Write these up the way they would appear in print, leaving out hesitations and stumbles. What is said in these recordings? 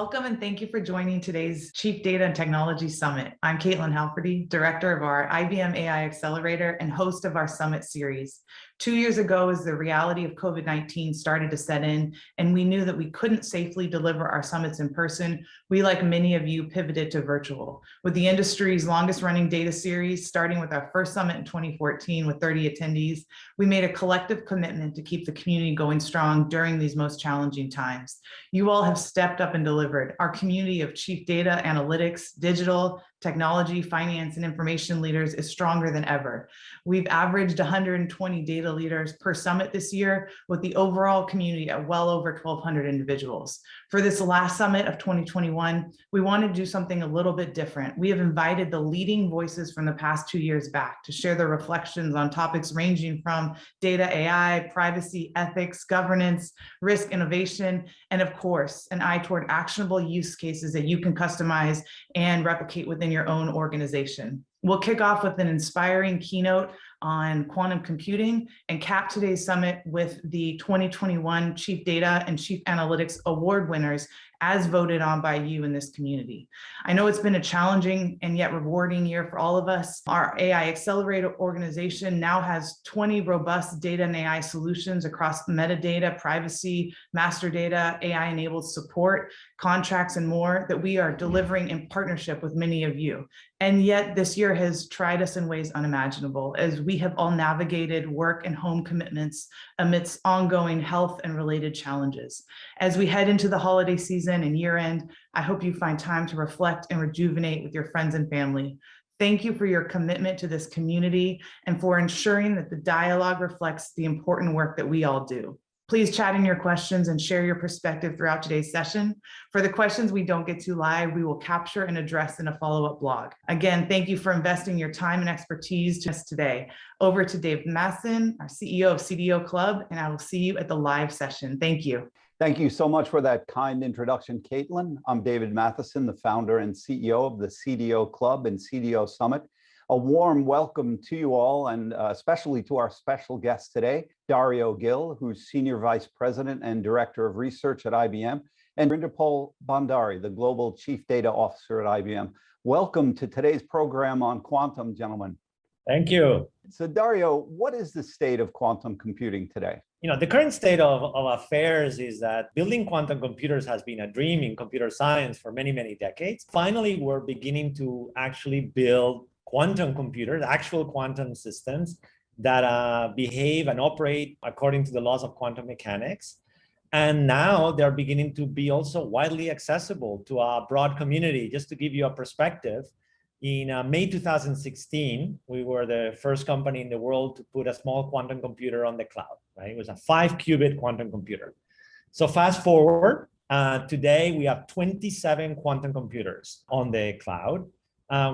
Welcome and thank you for joining today's Chief Data and Technology Summit. I'm Caitlin Halferty, Director of our IBM AI Accelerator and host of our Summit Series. 2 years ago, as the reality of COVID-19 started to set in and we knew that we couldn't safely deliver our summits in person, we, like many of you, pivoted to virtual. With the industry's longest running data series, starting with our first summit in 2014 with 30 attendees, we made a collective commitment to keep the community going strong during these most challenging times. You all have stepped up and delivered. Our community of chief data, analytics, digital, technology, finance, and information leaders is stronger than ever. We've averaged 120 data leaders per summit this year, with the overall community at well over 1,200 individuals. For this last summit of 2021, we want to do something a little bit different. We have invited the leading voices from the past 2 years back to share their reflections on topics ranging from data, AI, privacy, ethics, governance, risk, innovation, and of course, an eye toward actionable use cases that you can customize and replicate within your own organization. We'll kick off with an inspiring keynote on quantum computing and cap today's summit with the 2021 Chief Data and Chief Analytics Award winners as voted on by you in this community. I know it's been a challenging and yet rewarding year for all of us. Our AI Accelerator organization now has 20 robust data and AI solutions across metadata, privacy, master data, AI-enabled support, contracts, and more that we are delivering in partnership with many of you. And yet this year has tried us in ways unimaginable as we have all navigated work and home commitments amidst ongoing health and related challenges. As we head into the holiday season and year end, I hope you find time to reflect and rejuvenate with your friends and family. Thank you for your commitment to this community and for ensuring that the dialogue reflects the important work that we all do. Please chat in your questions and share your perspective throughout today's session. For the questions we don't get to live, we will capture and address in a follow-up blog. Again, thank you for investing your time and expertise to us today. Over to Dave Masson, our CEO of CDO Club, and I will see you at the live session. Thank you. Thank you so much for that kind introduction, Caitlin. I'm David Matheson, the founder and CEO of the CDO Club and CTO Summit. A warm welcome to you all, and especially to our special guest today, Dario Gil, who's Senior Vice President and Director of Research at IBM, and Inderpal Bhandari, the Global Chief Data Officer at IBM. Welcome to today's program on quantum, gentlemen. Thank you. So Dario, what is the state of quantum computing today? The current state of affairs is that building quantum computers has been a dream in computer science for many, many decades. Finally, we're beginning to actually build quantum computers, actual quantum systems that behave and operate according to the laws of quantum mechanics. And now they're beginning to be also widely accessible to a broad community. Just to give you a perspective, in May 2016, we were the first company in the world to put a small quantum computer on the cloud, right? It was a 5-qubit quantum computer. So fast forward, today we have 27 quantum computers on the cloud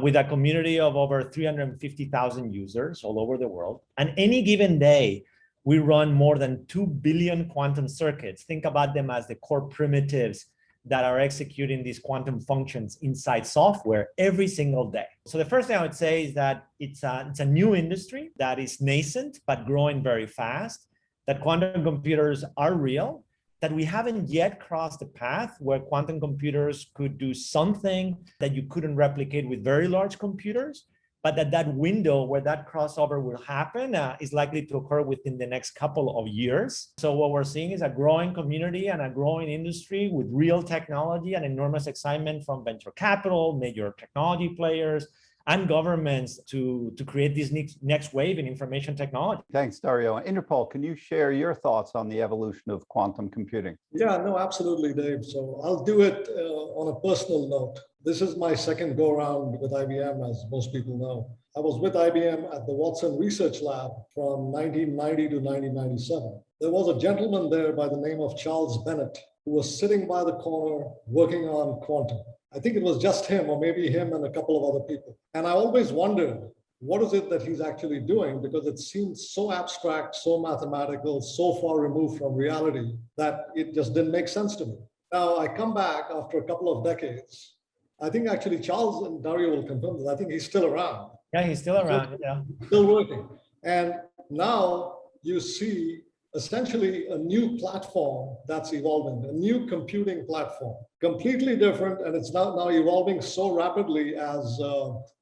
with a community of over 350,000 users all over the world. And any given day, we run more than 2 billion quantum circuits. Think about them as the core primitives that are executing these quantum functions inside software every single day. So the first thing I would say is that it's a new industry that is nascent, but growing very fast, that quantum computers are real, that we haven't yet crossed the path where quantum computers could do something that you couldn't replicate with very large computers, but that window where that crossover will happen is likely to occur within the next couple of years. So what we're seeing is a growing community and a growing industry with real technology and enormous excitement from venture capital, major technology players, and governments to create this next wave in information technology. Thanks, Dario. Inderpal, can you share your thoughts on the evolution of quantum computing? Yeah, no, absolutely, Dave. So I'll do it on a personal note. This is my second go-around with IBM, as most people know. I was with IBM at the Watson Research Lab from 1990 to 1997. There was a gentleman there by the name of Charles Bennett, who was sitting by the corner working on quantum. I think it was just him, or maybe him and a couple of other people. And I always wondered, what is it that he's actually doing? Because it seems so abstract, so mathematical, so far removed from reality that it just didn't make sense to me. Now I come back after a couple of decades. I think actually Charles and Dario will confirm this. I think he's still around. Yeah, he's still around, yeah. Still working. And now you see essentially a new platform that's evolving, a new computing platform, completely different. And it's now evolving so rapidly, as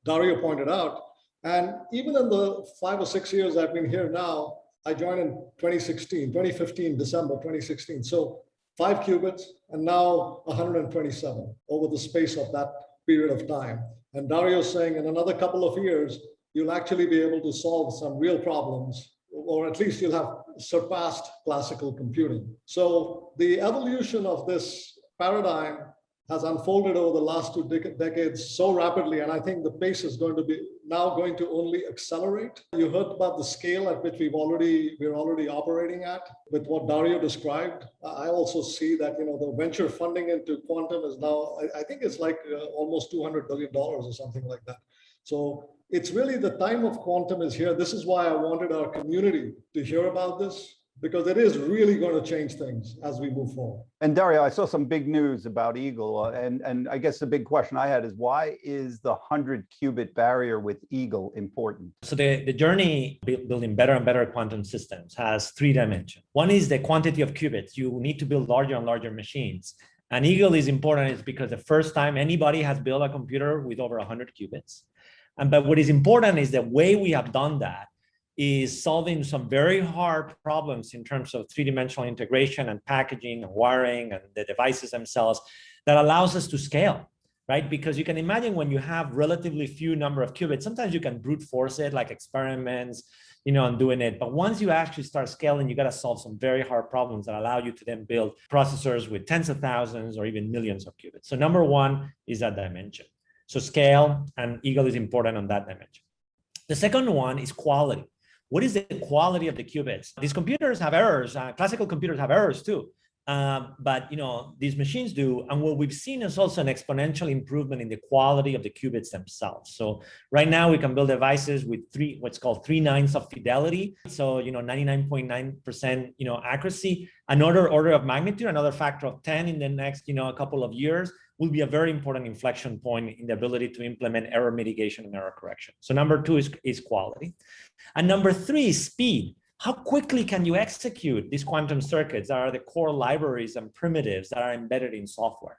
Dario pointed out. And even in the 5 or 6 years I've been here now, I joined in 2015, December 2016. So 5 qubits and now 127 over the space of that period of time. And Dario's saying in another couple of years, you'll actually be able to solve some real problems, or at least you'll have surpassed classical computing. So the evolution of this paradigm has unfolded over the last 2 decades so rapidly, and I think the pace is going to only accelerate. You heard about the scale at which we're already operating at with what Dario described. I also see that the venture funding into quantum is now, I think it's like almost $200 billion or something like that. So it's really the time of quantum is here. This is why I wanted our community to hear about this, because it is really going to change things as we move forward. And Dario, I saw some big news about Eagle, and I guess the big question I had is, why is the 100 qubit barrier with Eagle important? So the journey building better and better quantum systems has 3 dimensions. One is the quantity of qubits. You need to build larger and larger machines. And Eagle is important is because the first time anybody has built a computer with over 100 qubits. But what is important is the way we have done that is solving some very hard problems in terms of 3-dimensional integration and packaging and wiring and the devices themselves that allows us to scale, right? Because you can imagine when you have relatively few number of qubits, sometimes you can brute force it like experiments, and doing it. But once you actually start scaling, you got to solve some very hard problems that allow you to then build processors with tens of thousands or even millions of qubits. So number 1 is that dimension. So scale, and Eagle is important on that dimension. The second one is quality. What is the quality of the qubits? These computers have errors. Classical computers have errors too. But these machines do. And what we've seen is also an exponential improvement in the quality of the qubits themselves. So right now we can build devices with what's called 3 nines of fidelity. So 99.9% accuracy. Another order of magnitude, another factor of 10 in the next a couple of years will be a very important inflection point in the ability to implement error mitigation and error correction. So number 2 is quality. And number 3 is speed. How quickly can you execute these quantum circuits that are the core libraries and primitives that are embedded in software?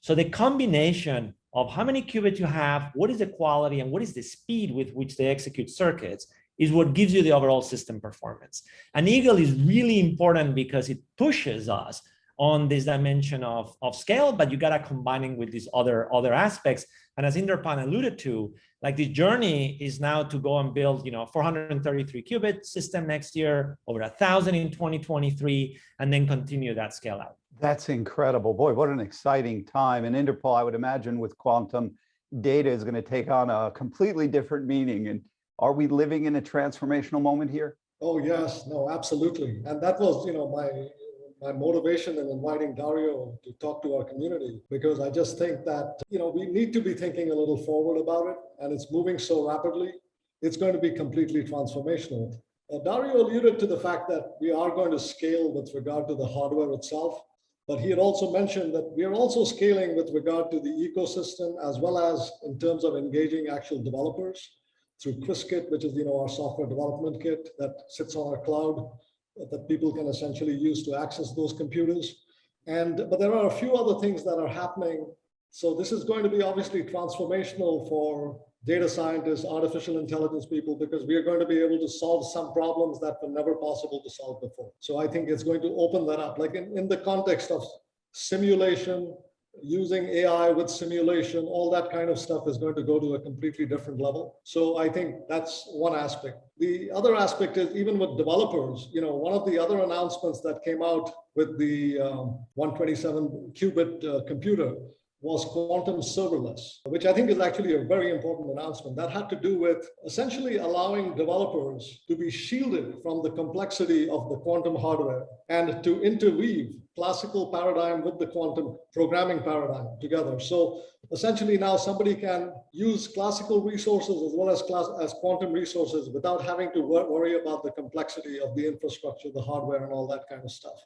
So the combination of how many qubits you have, what is the quality, and what is the speed with which they execute circuits is what gives you the overall system performance. And Eagle is really important because it pushes us on this dimension of scale, but you got to combine it with these other aspects. And as Inderpan alluded to, like the journey is now to go and build, 433 qubit system next year, over 1,000 in 2023, and then continue that scale out. That's incredible. Boy, what an exciting time. And Inderpal, I would imagine with quantum, data is going to take on a completely different meaning. And are we living in a transformational moment here? Oh, yes. No, absolutely. And that was, my motivation in inviting Dario to talk to our community, because I just think that, we need to be thinking a little forward about it, and it's moving so rapidly. It's going to be completely transformational. Dario alluded to the fact that we are going to scale with regard to the hardware itself, but he had also mentioned that we are also scaling with regard to the ecosystem, as well as in terms of engaging actual developers through Qiskit, which is, our software development kit that sits on our cloud, that people can essentially use to access those computers. But there are a few other things that are happening. So this is going to be obviously transformational for data scientists, artificial intelligence people, because we are going to be able to solve some problems that were never possible to solve before. So I think it's going to open that up, like in the context of simulation, using AI with simulation, all that kind of stuff is going to go to a completely different level. So I think that's one aspect. The other aspect is even with developers, one of the other announcements that came out with the 127 qubit computer was quantum serverless, which I think is actually a very important announcement. That had to do with essentially allowing developers to be shielded from the complexity of the quantum hardware and to interweave classical paradigm with the quantum programming paradigm together. So essentially now somebody can use classical resources as well as quantum resources without having to worry about the complexity of the infrastructure, the hardware, and all that kind of stuff.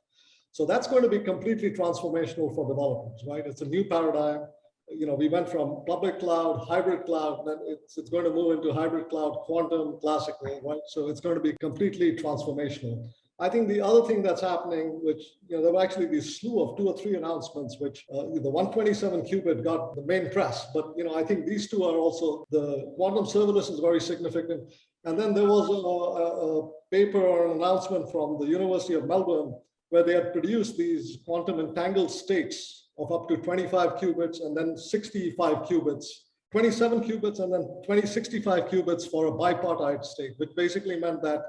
So that's going to be completely transformational for developers, right? It's a new paradigm. We went from public cloud, hybrid cloud, then it's going to move into hybrid cloud, quantum, classical, right? So it's going to be completely transformational. I think the other thing that's happening, which, there were actually this slew of 2 or 3 announcements, which the 127 qubit got the main press. But, I think these two are also, the quantum serverless is very significant. And then there was a paper or an announcement from the University of Melbourne where they had produced these quantum entangled states of up to 25 qubits and then 65 qubits, 27 qubits and then 65 qubits for a bipartite state, which basically meant that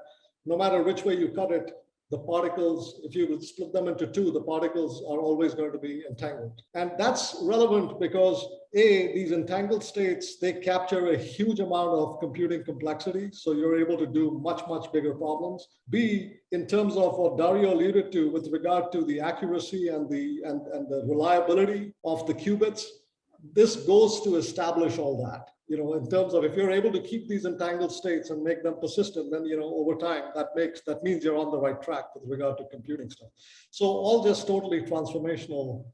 no matter which way you cut it, the particles, if you would split them into 2, the particles are always going to be entangled. And that's relevant because A, these entangled states, they capture a huge amount of computing complexity. So you're able to do much, much bigger problems. B, in terms of what Dario alluded to with regard to the accuracy and the reliability of the qubits, this goes to establish all that. In terms of if you're able to keep these entangled states and make them persistent, then, over time, that means you're on the right track with regard to computing stuff. So all just totally transformational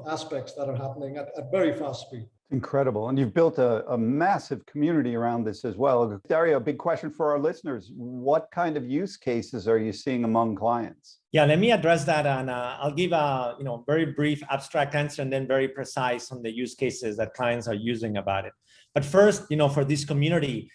aspects that are happening at very fast speed. Incredible. And you've built a massive community around this as well. Dario, a big question for our listeners. What kind of use cases are you seeing among clients? Yeah, let me address that, and I'll give a very brief abstract answer and then very precise on the use cases that clients are using about it. But first, for this community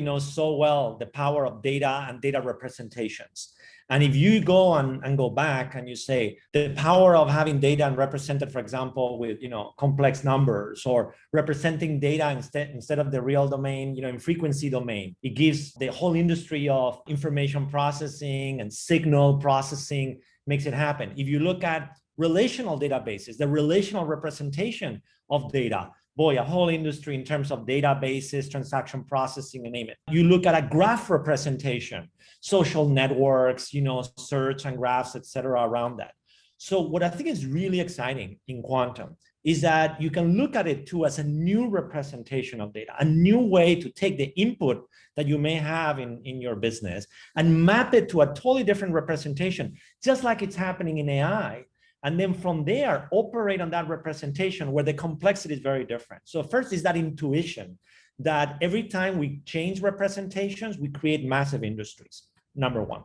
knows so well the power of data and data representations. And if you go and go back and you say the power of having data and represented, for example, with complex numbers or representing data instead of the real domain, in frequency domain, it gives the whole industry of information processing and signal processing, makes it happen. If you look at relational databases, the relational representation of data, boy, a whole industry in terms of databases, transaction processing, you name it. You look at a graph representation, social networks, search and graphs, et cetera, around that. So what I think is really exciting in quantum is that you can look at it too as a new representation of data, a new way to take the input that you may have in your business and map it to a totally different representation, just like it's happening in AI. And then from there, operate on that representation where the complexity is very different. So first is that intuition that every time we change representations, we create massive industries, number one.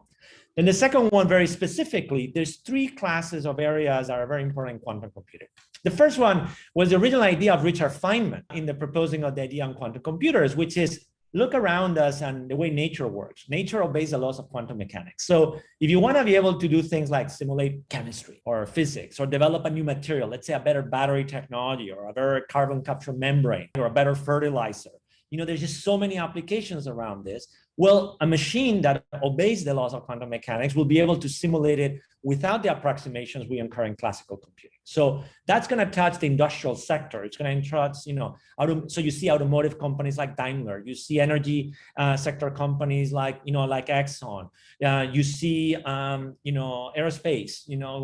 Then the second one, very specifically, there's 3 classes of areas that are very important in quantum computing. The first one was the original idea of Richard Feynman in the proposing of the idea on quantum computers, which is look around us and the way nature works. Nature obeys the laws of quantum mechanics. So if you want to be able to do things like simulate chemistry or physics or develop a new material, let's say a better battery technology or a better carbon capture membrane or a better fertilizer, there's just so many applications around this. Well, a machine that obeys the laws of quantum mechanics will be able to simulate it without the approximations we incur in classical computing. So that's going to touch the industrial sector. It's going to touch, so you see automotive companies like Daimler, you see energy sector companies like Exxon, you see, aerospace,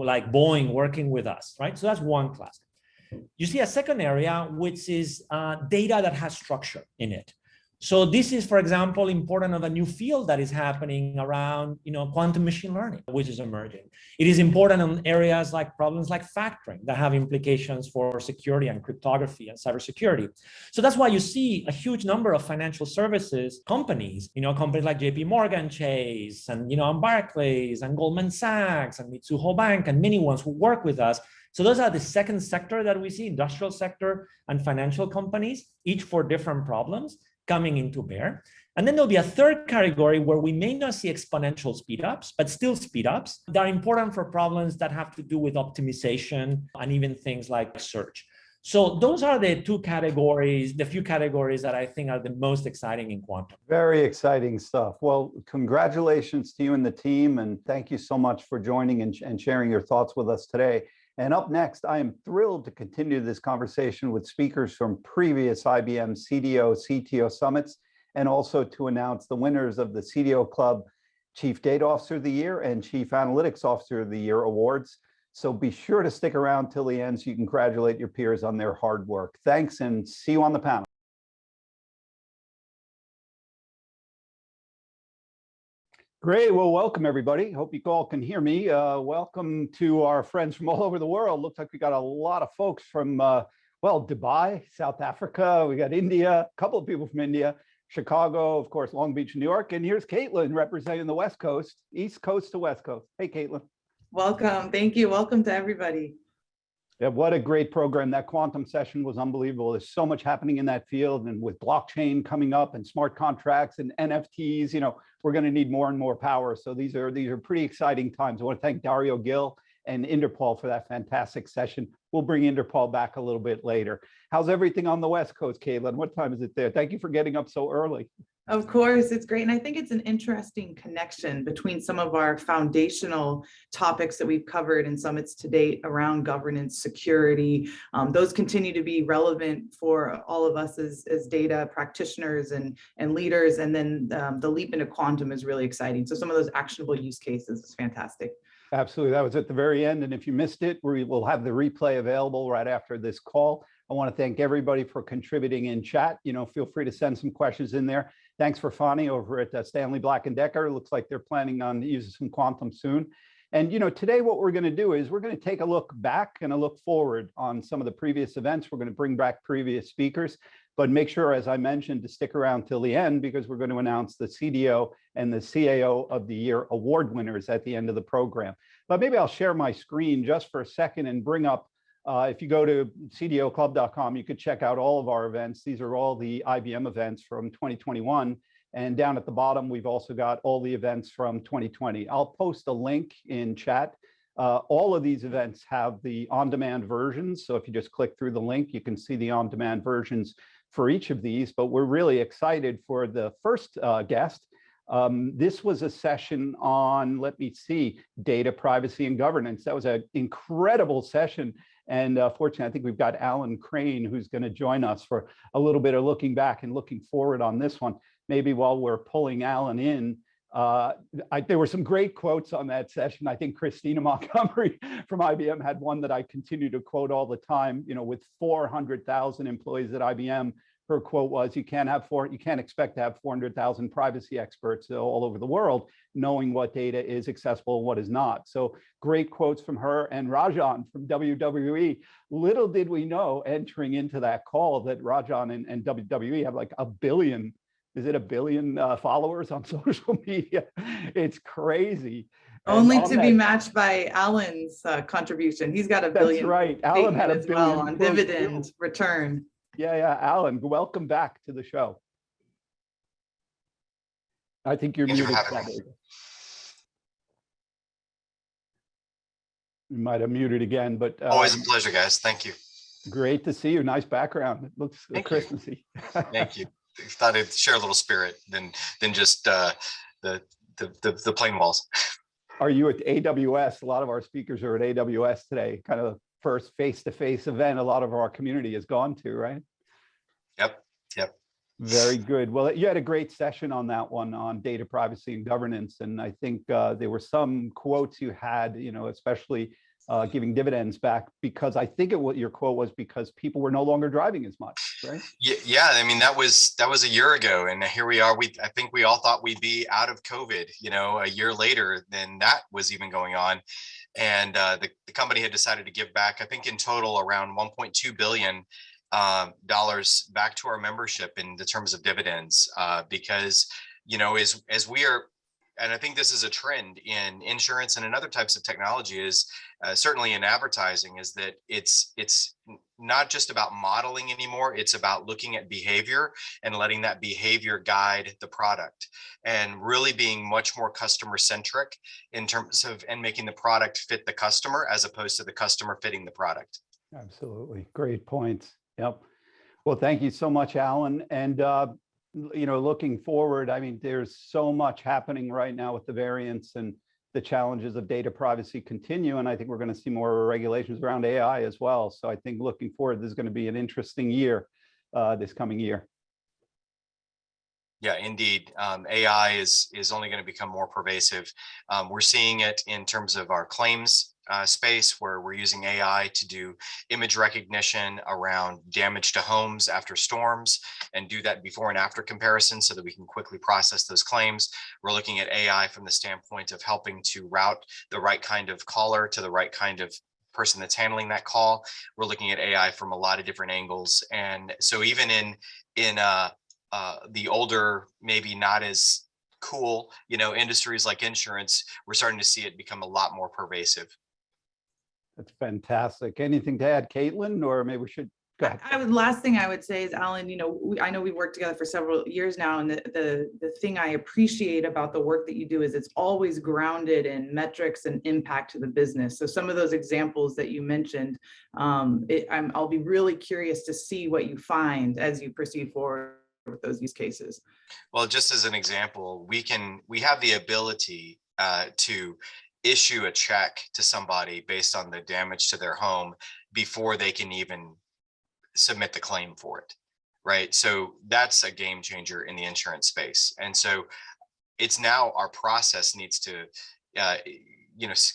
like Boeing working with us, right? So that's one class. You see a second area, which is data that has structure in it. So this is, for example, important of a new field that is happening around, quantum machine learning, which is emerging. It is important in areas like problems like factoring that have implications for security and cryptography and cybersecurity. So that's why you see a huge number of financial services companies, companies like JP Morgan Chase and, and Barclays and Goldman Sachs and Mitsuho Bank and many ones who work with us. So those are the second sector that we see, industrial sector and financial companies, each for different problems coming into bear. And then there'll be a third category where we may not see exponential speedups, but still speedups that are important for problems that have to do with optimization and even things like search. So those are the 2 categories, the few categories that I think are the most exciting in quantum. Very exciting stuff. Well, congratulations to you and the team. And thank you so much for joining and sharing your thoughts with us today. And up next, I am thrilled to continue this conversation with speakers from previous IBM CDO, CTO Summits, and also to announce the winners of the CDO Club Chief Data Officer of the Year and Chief Analytics Officer of the Year awards. So be sure to stick around till the end so you can congratulate your peers on their hard work. Thanks and see you on the panel. Great. Well, welcome, everybody. Hope you all can hear me. Welcome to our friends from all over the world. Looks like we got a lot of folks from, well, Dubai, South Africa. We got India, a couple of people from India, Chicago, of course, Long Beach, New York. And here's Caitlin representing the West Coast, East Coast to West Coast. Hey, Caitlin. Welcome. Thank you. Welcome to everybody. Yeah, what a great program. That quantum session was unbelievable. There's so much happening in that field, and with blockchain coming up and smart contracts and NFTs, we're going to need more and more power. So these are pretty exciting times. I want to thank Dario Gil and Inderpal for that fantastic session. We'll bring Inderpal back a little bit later. How's everything on the West Coast, Caitlin? What time is it there? Thank you for getting up so early. Of course, it's great. And I think it's an interesting connection between some of our foundational topics that we've covered in summits to date around governance, security. Those continue to be relevant for all of us as data practitioners and leaders. And then the leap into quantum is really exciting. So some of those actionable use cases is fantastic. Absolutely. That was at the very end. And if you missed it, we will have the replay available right after this call. I want to thank everybody for contributing in chat. Feel free to send some questions in there. Thanks for Fani over at Stanley Black & Decker. Looks like they're planning on using some quantum soon. And today what we're going to do is we're going to take a look back and a look forward on some of the previous events. We're going to bring back previous speakers, but make sure, as I mentioned, to stick around till the end, because we're going to announce the CDO and the CAO of the Year award winners at the end of the program. But maybe I'll share my screen just for a second and bring up, if you go to CDOclub.com, you could check out all of our events. These are all the IBM events from 2021. And down at the bottom, we've also got all the events from 2020. I'll post a link in chat. All of these events have the on-demand versions. So if you just click through the link, you can see the on-demand versions for each of these. But we're really excited for the first guest. This was a session on, let me see, data privacy and governance. That was an incredible session. And fortunately, I think we've got Alan Crane, who's going to join us for a little bit of looking back and looking forward on this one. Maybe while we're pulling Alan in, there were some great quotes on that session. I think Christina Montgomery from IBM had one that I continue to quote all the time. With 400,000 employees at IBM, her quote was, you can't expect to have 400,000 privacy experts all over the world knowing what data is accessible and what is not. So great quotes from her. And Rajan from WWE. Little did we know entering into that call that Rajan and WWE have like 1 billion, is it 1 billion followers on social media? It's crazy. Only to be matched by Alan's contribution. He's got 1 billion. That's right. Alan had 1 billion well on dividend return. Yeah, Alan, welcome back to the show. I think you're muted. You might have muted again, but always a pleasure, guys. Thank you. Great to see you. Nice background. It looks Christmassy. Thank you. Thought I'd share a little spirit than just the plain walls. Are you at AWS? A lot of our speakers are at AWS today. Kind of first face-to-face event a lot of our community has gone to, right? Yep. Very good. Well, you had a great session on that one on data privacy and governance. And I think there were some quotes you had, especially giving dividends back, because I think your quote was because people were no longer driving as much, right? Yeah. I mean, that was a year ago, and here we are. I think we all thought we'd be out of COVID, a year later than that was even going on. And the company had decided to give back, I think in total around $1.2 billion back to our membership in the terms of dividends, because, as we are, and I think this is a trend in insurance and in other types of technology, is certainly in advertising, is that it's not just about modeling anymore. It's about looking at behavior and letting that behavior guide the product, and really being much more customer centric in terms of, and making the product fit the customer as opposed to the customer fitting the product. Absolutely. Great points. Yep. Well, thank you so much, Alan. And, looking forward, I mean, there's so much happening right now with the variants, and the challenges of data privacy continue. And I think we're going to see more regulations around AI as well. So I think looking forward, this is going to be an interesting year, this coming year. Yeah, indeed. AI is only going to become more pervasive. We're seeing it in terms of our claims space, where we're using AI to do image recognition around damage to homes after storms, and do that before and after comparison so that we can quickly process those claims. We're looking at AI from the standpoint of helping to route the right kind of caller to the right kind of person that's handling that call. We're looking at AI from a lot of different angles. And so even in the older, maybe not as cool, industries like insurance, we're starting to see it become a lot more pervasive. That's fantastic. Anything to add, Caitlin, or maybe we should go ahead. Last thing I would say is, Alan, I know we've worked together for several years now, and the thing I appreciate about the work that you do is it's always grounded in metrics and impact to the business. So some of those examples that you mentioned, I'll be really curious to see what you find as you proceed forward with those use cases. Well, just as an example, we have the ability to issue a check to somebody based on the damage to their home before they can even submit the claim for it, right? So that's a game changer in the insurance space. And so it's now our process needs to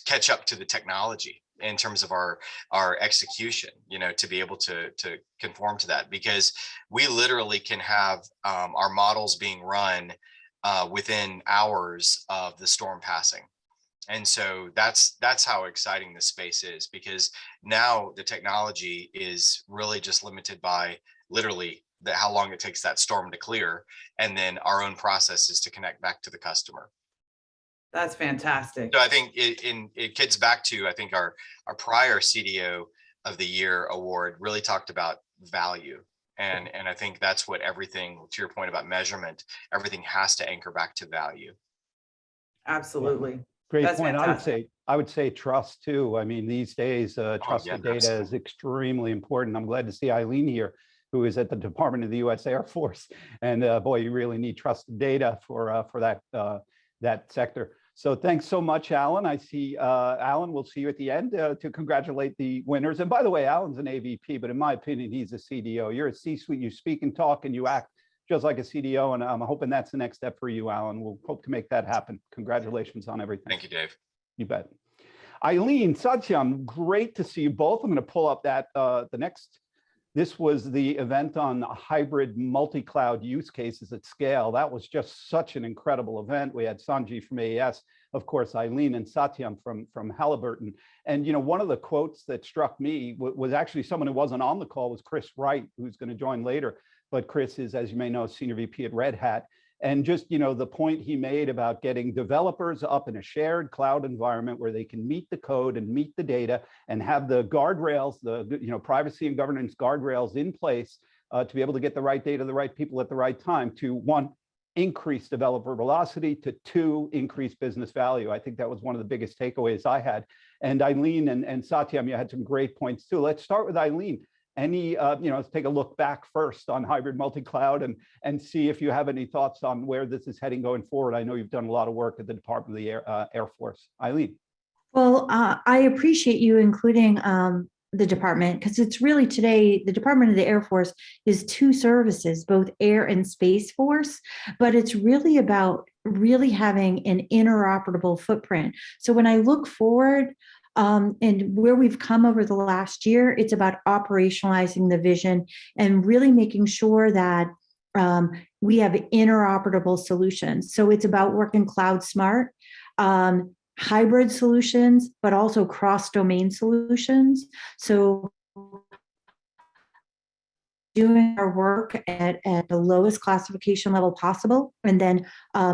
catch up to the technology in terms of our execution, to be able to conform to that, because we literally can have our models being run within hours of the storm passing. And so that's how exciting this space is, because now the technology is really just limited by literally how long it takes that storm to clear, and then our own processes to connect back to the customer. That's fantastic. So I think it gets back to, I think our prior CDO of the Year award really talked about value. And I think that's what everything, to your point about measurement, everything has to anchor back to value. Absolutely. Great That's point. fantastic. I would say trust too. I mean, these days, trusted data absolutely. is extremely important. I'm glad to see Eileen here, who is at the Department of the U.S. Air Force. And boy, you really need trusted data for that sector. So thanks so much, Alan. I see Alan, we'll see you at the end to congratulate the winners. And by the way, Alan's an AVP, but in my opinion, he's a CDO. You're a C-suite, you speak and talk and you act just like a CDO. And I'm hoping that's the next step for you, Alan. We'll hope to make that happen. Congratulations on everything. Thank you, Dave. You bet. Eileen, Satyam, great to see you both. I'm going to pull up that this was the event on hybrid multi-cloud use cases at scale. That was just such an incredible event. We had Sanji from AES, of course, Eileen and Satyam from Halliburton. And one of the quotes that struck me was actually someone who wasn't on the call, was Chris Wright, who's going to join later. But Chris is, as you may know, Senior VP at Red Hat. And just, the point he made about getting developers up in a shared cloud environment where they can meet the code and meet the data and have the guardrails, the privacy and governance guardrails in place to be able to get the right data, the right people at the right time to, one, increase developer velocity, to two, increase business value. I think that was one of the biggest takeaways I had. And Eileen and Satyam, you had some great points too. Let's start with Eileen. Let's take a look back first on hybrid multi-cloud and see if you have any thoughts on where this is heading going forward. I know you've done a lot of work at the Department of the Air Force. Eileen. Well, I appreciate you including the department, because it's really today, the Department of the Air Force is two services, both Air and Space Force, but it's really about really having an interoperable footprint. So when I look forward, and where we've come over the last year, it's about operationalizing the vision and really making sure that we have interoperable solutions. So it's about working cloud smart, hybrid solutions, but also cross-domain solutions. So doing our work at the lowest classification level possible, and then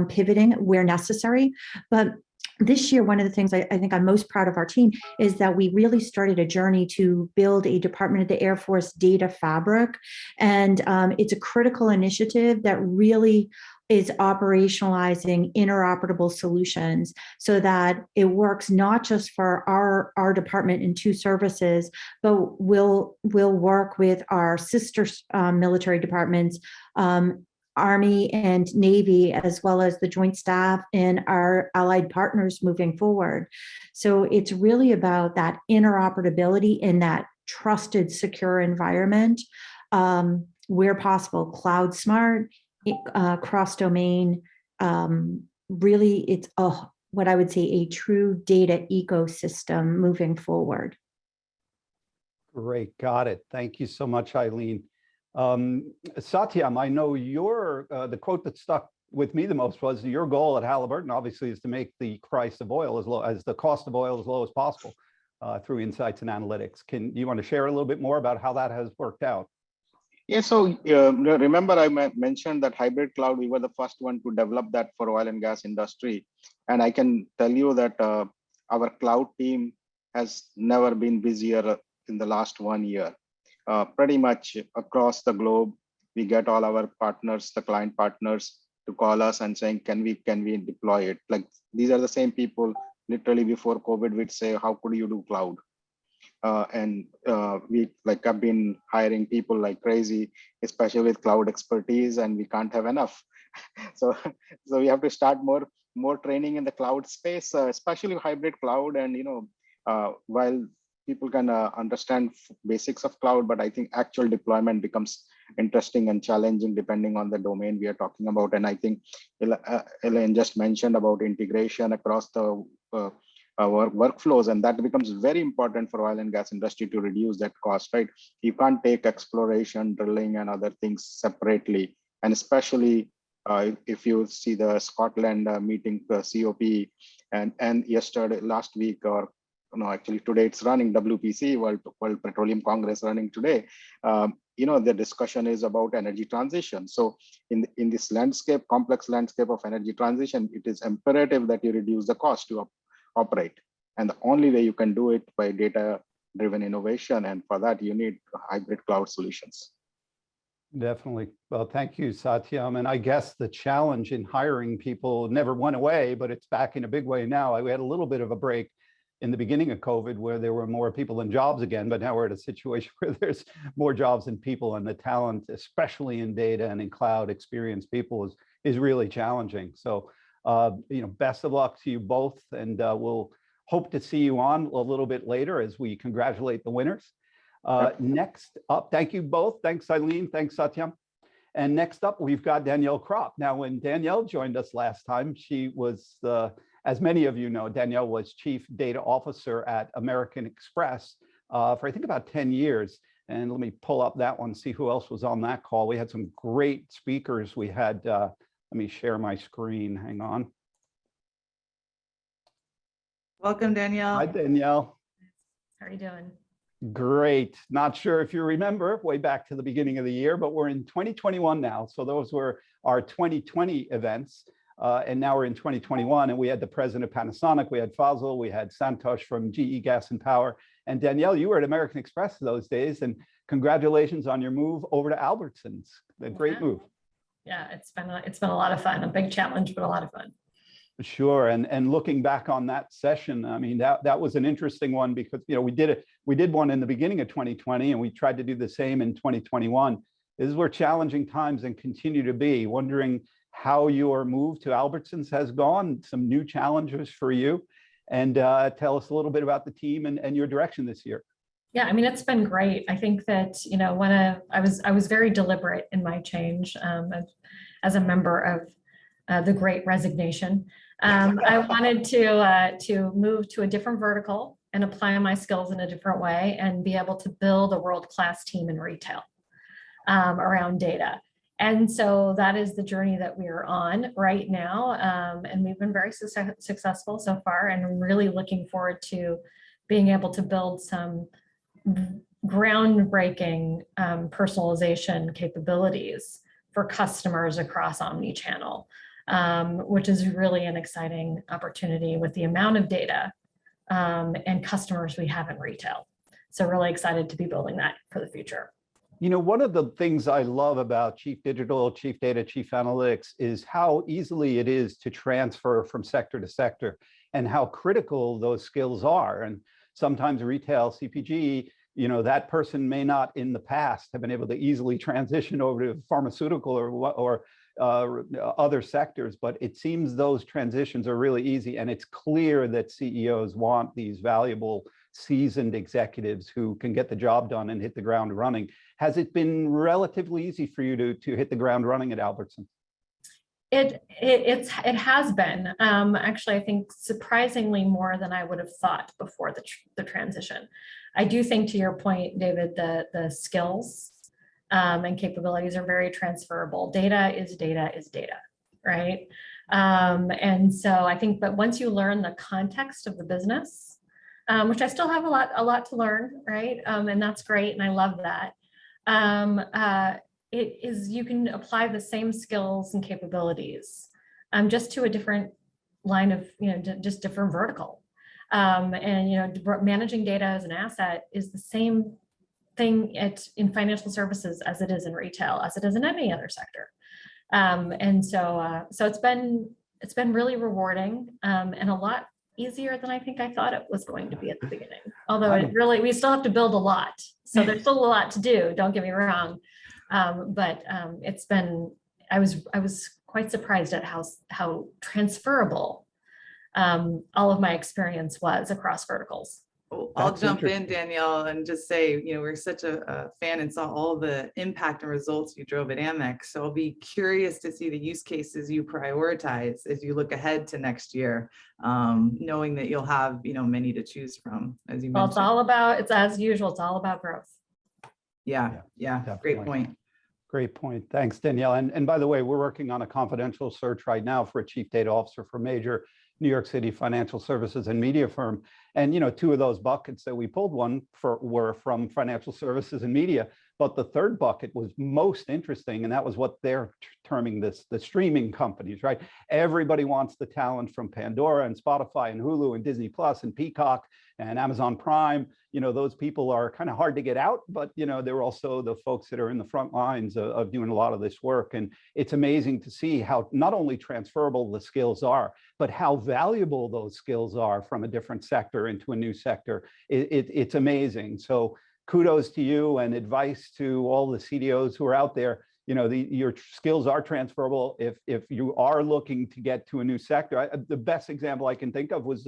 pivoting where necessary. But this year, one of the things I think I'm most proud of our team is that we really started a journey to build a Department of the Air Force data fabric. And it's a critical initiative that really is operationalizing interoperable solutions so that it works not just for our department and two services, but will work with our sister military departments, Army and Navy, as well as the Joint Staff and our allied partners moving forward. So it's really about that interoperability in that trusted, secure environment, where possible, cloud smart, cross-domain. Really, it's what I would say a true data ecosystem moving forward. Great, got it. Thank you so much, Eileen. Satyam, I know the quote that stuck with me the most was your goal at Halliburton obviously is to make the price of oil the cost of oil as low as possible through insights and analytics. You want to share a little bit more about how that has worked out? Yeah, so remember I mentioned that hybrid cloud, we were the first one to develop that for oil and gas industry. And I can tell you that our cloud team has never been busier in the last 1 year. Pretty much across the globe, we get all our partners, the client partners, to call us and saying, can we deploy it? Like, these are the same people literally before COVID would say, how could you do cloud? We like have been hiring people like crazy, especially with cloud expertise, and we can't have enough. so we have to start more training in the cloud space, especially hybrid cloud. And while people can understand basics of cloud, but I think actual deployment becomes interesting and challenging depending on the domain we are talking about. And I think Elaine just mentioned about integration across the our workflows, and that becomes very important for oil and gas industry to reduce that cost, right? You can't take exploration, drilling, and other things separately. And especially if you see the Scotland meeting, the COP, and last week, or actually today it's running, WPC, World Petroleum Congress running today. The discussion is about energy transition. So in this landscape, complex landscape of energy transition, it is imperative that you reduce the cost to operate. And the only way you can do it by data-driven innovation. And for that, you need hybrid cloud solutions. Definitely. Well, thank you, Satyam. And I guess the challenge in hiring people never went away, but it's back in a big way now. We had a little bit of a break in the beginning of COVID where there were more people than jobs again, but now we're at a situation where there's more jobs than people, and the talent, especially in data and in cloud, experienced people is really challenging. So best of luck to you both, and we'll hope to see you on a little bit later as we congratulate the winners. Next up, thank you both. Thanks, Eileen. Thanks, Satyam. And next up, we've got Danielle Kropp. Now, when Danielle joined us last time, she was, as many of you know, Danielle was Chief Data Officer at American Express for I think about 10 years. And let me pull up that one, see who else was on that call. We had some great speakers. We had let me share my screen. Hang on. Welcome, Danielle. Hi, Danielle. How are you doing? Great. Not sure if you remember way back to the beginning of the year, but we're in 2021 now. So those were our 2020 events. And now we're in 2021, and we had the president of Panasonic, we had Fazal, we had Santosh from GE Gas and Power. And Danielle, you were at American Express those days, and congratulations on your move over to Albertsons. A great move. Yeah, it's been a lot of fun, a big challenge, but a lot of fun. Sure. And looking back on that session, I mean, that was an interesting one because, we did one in the beginning of 2020, and we tried to do the same in 2021. These were challenging times and continue to be. Wondering how your move to Albertsons has gone, some new challenges for you, and tell us a little bit about the team and your direction this year. Yeah, I mean, it's been great. I think that, I was very deliberate in my change as a member of the Great Resignation. I wanted to move to a different vertical and apply my skills in a different way and be able to build a world-class team in retail around data. And so that is the journey that we are on right now. And we've been very successful so far, and I'm really looking forward to being able to build some groundbreaking personalization capabilities for customers across omni-channel, which is really an exciting opportunity with the amount of data and customers we have in retail. So really excited to be building that for the future. One of the things I love about Chief Digital, Chief Data, Chief Analytics is how easily it is to transfer from sector to sector and how critical those skills are. And sometimes retail, CPG, that person may not in the past have been able to easily transition over to pharmaceutical or other sectors, but it seems those transitions are really easy. And it's clear that CEOs want these valuable, seasoned executives who can get the job done and hit the ground running. Has it been relatively easy for you to hit the ground running at Albertsons? It has been actually, I think surprisingly more than I would have thought before the transition. I do think, to your point, David, the skills and capabilities are very transferable. Data is data is data, right? And so I think, but once you learn the context of the business, which I still have a lot to learn, right? And that's great, and I love that. You can apply the same skills and capabilities just to a different line of, just different vertical. Managing data as an asset is the same thing in financial services as it is in retail, as it is in any other sector. So it's been really rewarding and a lot easier than I think I thought it was going to be at the beginning. Although we still have to build a lot. So there's still a lot to do, don't get me wrong. But it's been, I was quite surprised at how transferable all of my experience was across verticals. I'll jump in, Danielle, and just say, we're such a fan and saw all the impact and results you drove at Amex. So I'll be curious to see the use cases you prioritize as you look ahead to next year, knowing that you'll have, many to choose from, as you mentioned. It's as usual, it's all about growth. Yeah, great point. Great point. Thanks, Danielle. And by the way, we're working on a confidential search right now for a chief data officer for major New York City financial services and media firm. And, two of those buckets that we pulled were from financial services and media. But the third bucket was most interesting, and that was what they're terming the streaming companies, right? Everybody wants the talent from Pandora and Spotify and Hulu and Disney Plus and Peacock and Amazon Prime. Those people are kind of hard to get out, but they're also the folks that are in the front lines of doing a lot of this work. And it's amazing to see how not only transferable the skills are, but how valuable those skills are from a different sector into a new sector. It's amazing. So kudos to you, and advice to all the CDOs who are out there. Your skills are transferable if you are looking to get to a new sector. The best example I can think of was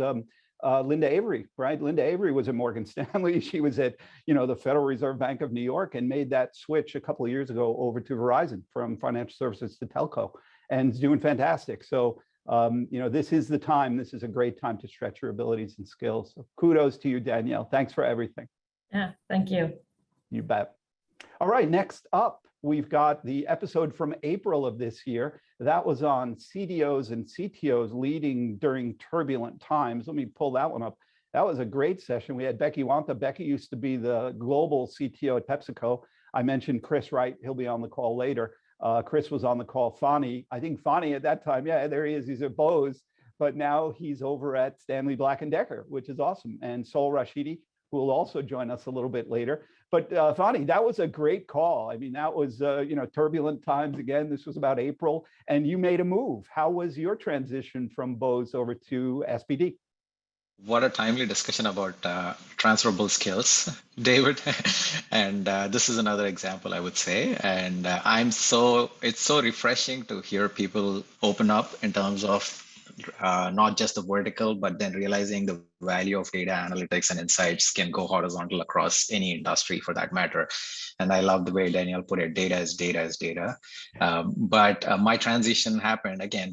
Linda Avery, right? Linda Avery was at Morgan Stanley. She was at, the Federal Reserve Bank of New York, and made that switch a couple of years ago over to Verizon from financial services to telco, and is doing fantastic. So, this is the time. This is a great time to stretch your abilities and skills. So kudos to you, Danielle. Thanks for everything. Yeah, thank you. You bet. All right, next up, we've got the episode from April of this year. That was on CDOs and CTOs leading during turbulent times. Let me pull that one up. That was a great session. We had Becky Wanta. Becky used to be the global CTO at PepsiCo. I mentioned Chris Wright. He'll be on the call later. Chris was on the call. Fani, I think Fani at that time, yeah, there he is. He's at Bose, but now he's over at Stanley Black & Decker, which is awesome. And Sol Rashidi, who will also join us a little bit later. But Fani, that was a great call. I mean, that was, turbulent times again. This was about April, and you made a move. How was your transition from Bose over to SPD? What a timely discussion about transferable skills, David. And this is another example, I would say. And it's so refreshing to hear people open up in terms of not just the vertical, but then realizing the value of data analytics and insights can go horizontal across any industry for that matter. And I love the way Danielle put it, data is data is data. But my transition happened again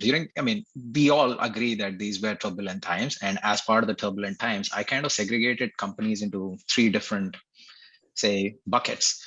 we all agree that these were turbulent times. And as part of the turbulent times, I kind of segregated companies into three different, buckets.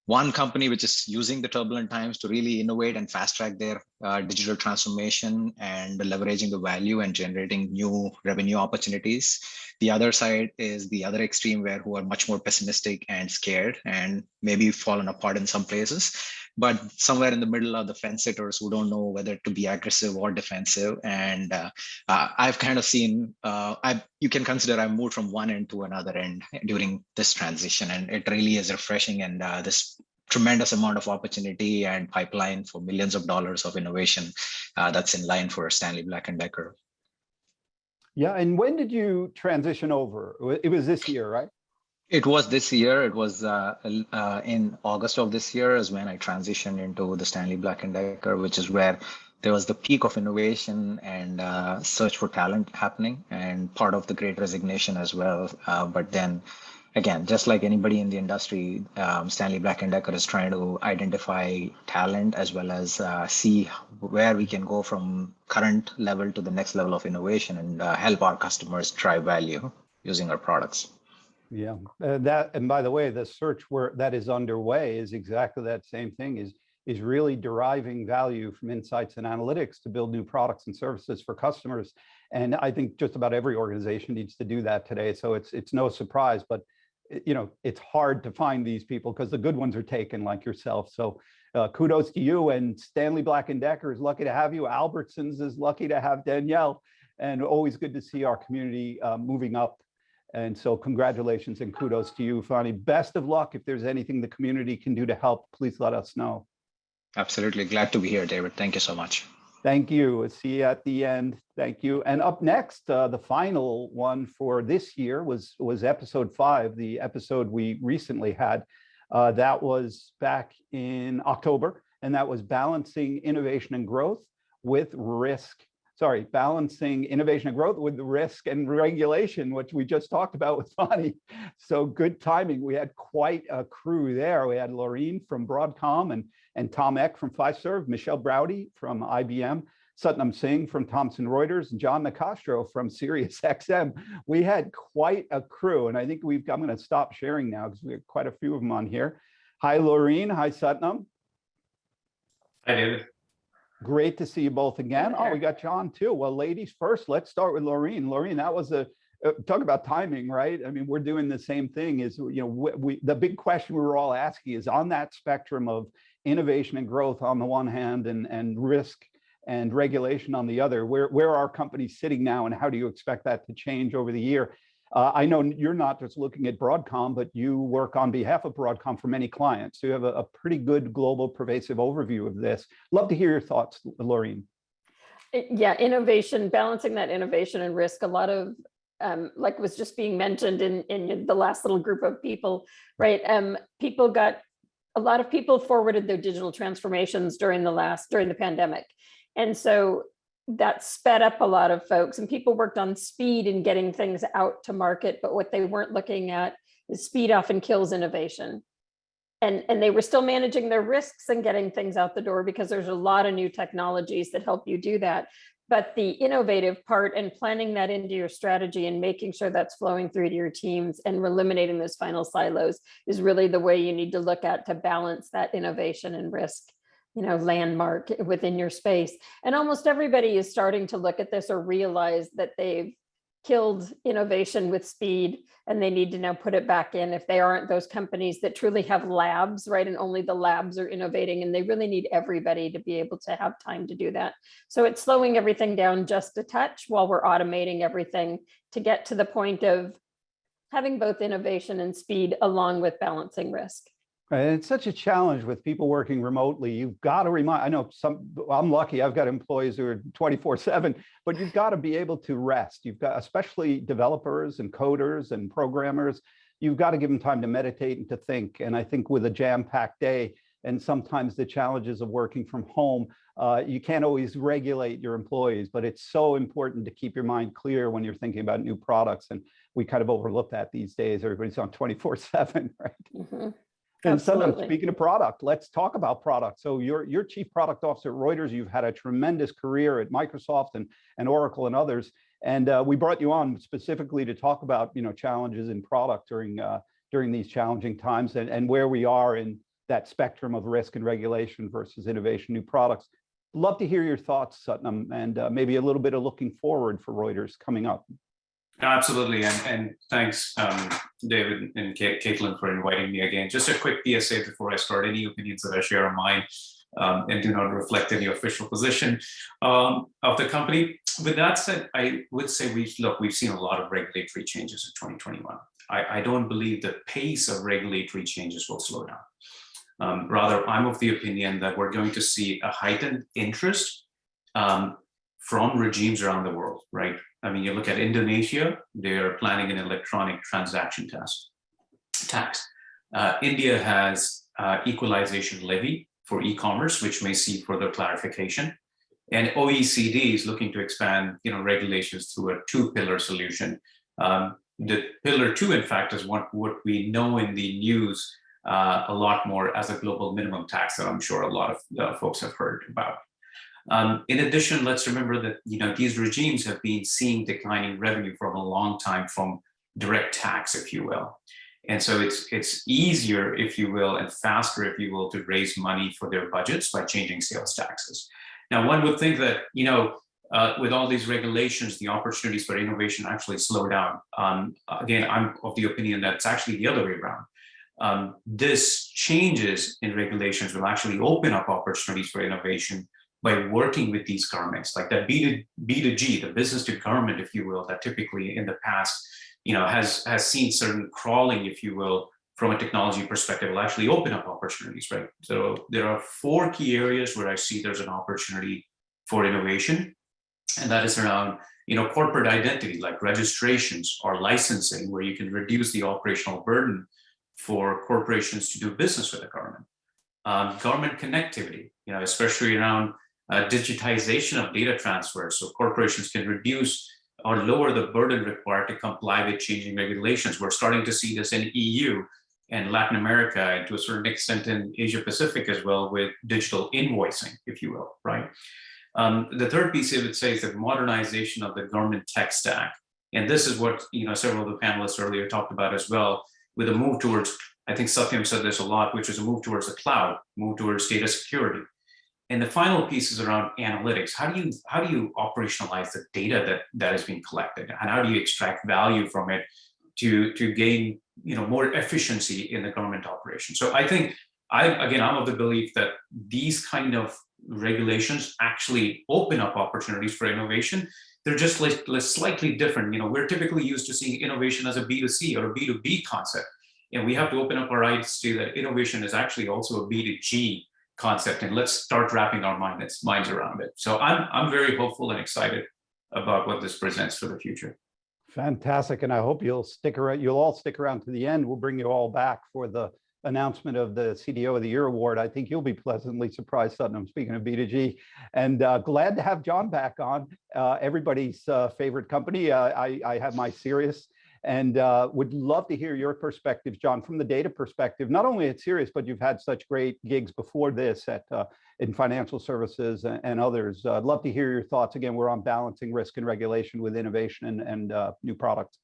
One company which is using the turbulent times to really innovate and fast track their digital transformation and leveraging the value and generating new revenue opportunities. The other side is the other extreme, who are much more pessimistic and scared and maybe fallen apart in some places. But somewhere in the middle are the fence sitters who don't know whether to be aggressive or defensive. And I've kind of seen, you can consider I've moved from one end to another end during this transition. And it really is refreshing, and this tremendous amount of opportunity and pipeline for millions of dollars of innovation that's in line for Stanley Black & Decker. Yeah, and when did you transition over? It was this year, right? It was this year. It was in August of this year is when I transitioned into the Stanley Black & Decker, which is where there was the peak of innovation and search for talent happening, and part of the Great Resignation as well. But then again, just like anybody in the industry, Stanley Black & Decker is trying to identify talent as well as see where we can go from current level to the next level of innovation and help our customers drive value using our products. Yeah, and by the way, the search that is underway is exactly that same thing, is really deriving value from insights and analytics to build new products and services for customers. And I think just about every organization needs to do that today. So it's no surprise, but it's hard to find these people because the good ones are taken, like yourself. So kudos to you. And Stanley Black & Decker is lucky to have you. Albertsons is lucky to have Danielle. And always good to see our community moving up. And so congratulations and kudos to you, Fani. Best of luck. If there's anything the community can do to help, please let us know. Absolutely. Glad to be here, David. Thank you so much. Thank you. We'll see you at the end. Thank you. And up next, the final one for this year was episode 5, the episode we recently had. That was back in October, and that was balancing innovation and growth with risk. Sorry, balancing innovation and growth with risk and regulation, which we just talked about with Fani. So good timing. We had quite a crew there. We had Laureen from Broadcom and Tom Eck from Fiserv, Michelle Browdy from IBM, Satnam Singh from Thomson Reuters, and John Nicastro from SiriusXM. We had quite a crew, and I think I'm going to stop sharing now because we have quite a few of them on here. Hi, Laureen. Hi, Satnam. Hi, David. Great to see you both again. Oh, we got John too. Well, ladies first, let's start with Laureen. Laureen, that was talk about timing, right? I mean, we're doing the same thing. The big question we were all asking is on that spectrum of innovation and growth on the one hand and risk and regulation on the other, where are companies sitting now and how do you expect that to change over the year? I know you're not just looking at Broadcom, but you work on behalf of Broadcom for many clients. So you have a pretty good global pervasive overview of this. Love to hear your thoughts, Laureen. Yeah, innovation, balancing that innovation and risk. A lot of, like was just being mentioned in the last little group of people, right? A lot of people forwarded their digital transformations during the pandemic. And so that sped up a lot of folks, and people worked on speed and getting things out to market, but what they weren't looking at is speed often kills innovation. And they were still managing their risks and getting things out the door because there's a lot of new technologies that help you do that. But the innovative part and planning that into your strategy and making sure that's flowing through to your teams and eliminating those final silos is really the way you need to look at to balance that innovation and risk, landmark within your space. And almost everybody is starting to look at this or realize that they've killed innovation with speed and they need to now put it back in if they aren't those companies that truly have labs, right? And only the labs are innovating, and they really need everybody to be able to have time to do that. So it's slowing everything down just a touch while we're automating everything to get to the point of having both innovation and speed along with balancing risk. Right. And it's such a challenge with people working remotely. You've got to I know I'm lucky, I've got employees who are 24/7, but you've got to be able to rest. You've got, especially developers and coders and programmers, you've got to give them time to meditate and to think. And I think with a jam-packed day and sometimes the challenges of working from home, you can't always regulate your employees, but it's so important to keep your mind clear when you're thinking about new products. And we kind of overlook that these days. Everybody's on 24/7, right? Mm-hmm. And so speaking of product, let's talk about product. So you're chief product officer at Reuters. You've had a tremendous career at Microsoft and Oracle and others. And we brought you on specifically to talk about challenges in product during these challenging times and where we are in that spectrum of risk and regulation versus innovation, new products. Love to hear your thoughts, Satnam, and maybe a little bit of looking forward for Reuters coming up. Absolutely, and thanks, David and Caitlin, for inviting me again. Just a quick PSA before I start. Any opinions that I share are mine and do not reflect any official position of the company. With that said, I would say we've seen a lot of regulatory changes in 2021. I don't believe the pace of regulatory changes will slow down. Rather, I'm of the opinion that we're going to see a heightened interest from regimes around the world, right? I mean, you look at Indonesia, they're planning an electronic transaction tax. India has equalization levy for e-commerce, which may see further clarification. And OECD is looking to expand, regulations through a 2-pillar solution. The pillar 2, in fact, is what we know in the news a lot more as a global minimum tax that I'm sure a lot of folks have heard about. In addition, let's remember that these regimes have been seeing declining revenue for a long time from direct tax, if you will. And so it's easier, if you will, and faster, if you will, to raise money for their budgets by changing sales taxes. Now, one would think that with all these regulations, the opportunities for innovation actually slow down. Again, I'm of the opinion that it's actually the other way around. This changes in regulations will actually open up opportunities for innovation by working with these governments, like that B2G, the business to government, if you will, that typically in the past, has seen certain crawling, if you will, from a technology perspective, will actually open up opportunities, right? So there are 4 key areas where I see there's an opportunity for innovation, and that is around, corporate identity, like registrations or licensing, where you can reduce the operational burden for corporations to do business with the government. Government connectivity, especially around digitization of data transfer, so corporations can reduce or lower the burden required to comply with changing regulations. We're starting to see this in EU and Latin America, and to a certain extent in Asia Pacific as well, with digital invoicing, if you will, right? The third piece I would say is the modernization of the government tech stack. And this is what several of the panelists earlier talked about as well, with a move towards, I think Satyam said this a lot, which is a move towards the cloud, move towards data security. And the final piece is around analytics. How do you operationalize the data that is being collected, and how do you extract value from it to gain more efficiency in the government operation? So I think I'm of the belief that these kind of regulations actually open up opportunities for innovation. They're just slightly different. We're typically used to seeing innovation as a B2C or a B2B concept, and we have to open up our eyes to that innovation is actually also a B2G concept, and let's start wrapping our minds around it. So I'm very hopeful and excited about what this presents for the future. Fantastic, and I hope you'll stick around. You'll all stick around to the end. We'll bring you all back for the announcement of the CDO of the Year award. I think you'll be pleasantly surprised, Sutton. Speaking of B2G, and glad to have John back on. Everybody's favorite company. I have my Sirius, and would love to hear your perspectives, John, from the data perspective. Not only at Sirius, but you've had such great gigs before this at in financial services and others. I'd love to hear your thoughts. Again, we're on balancing risk and regulation with innovation and new products.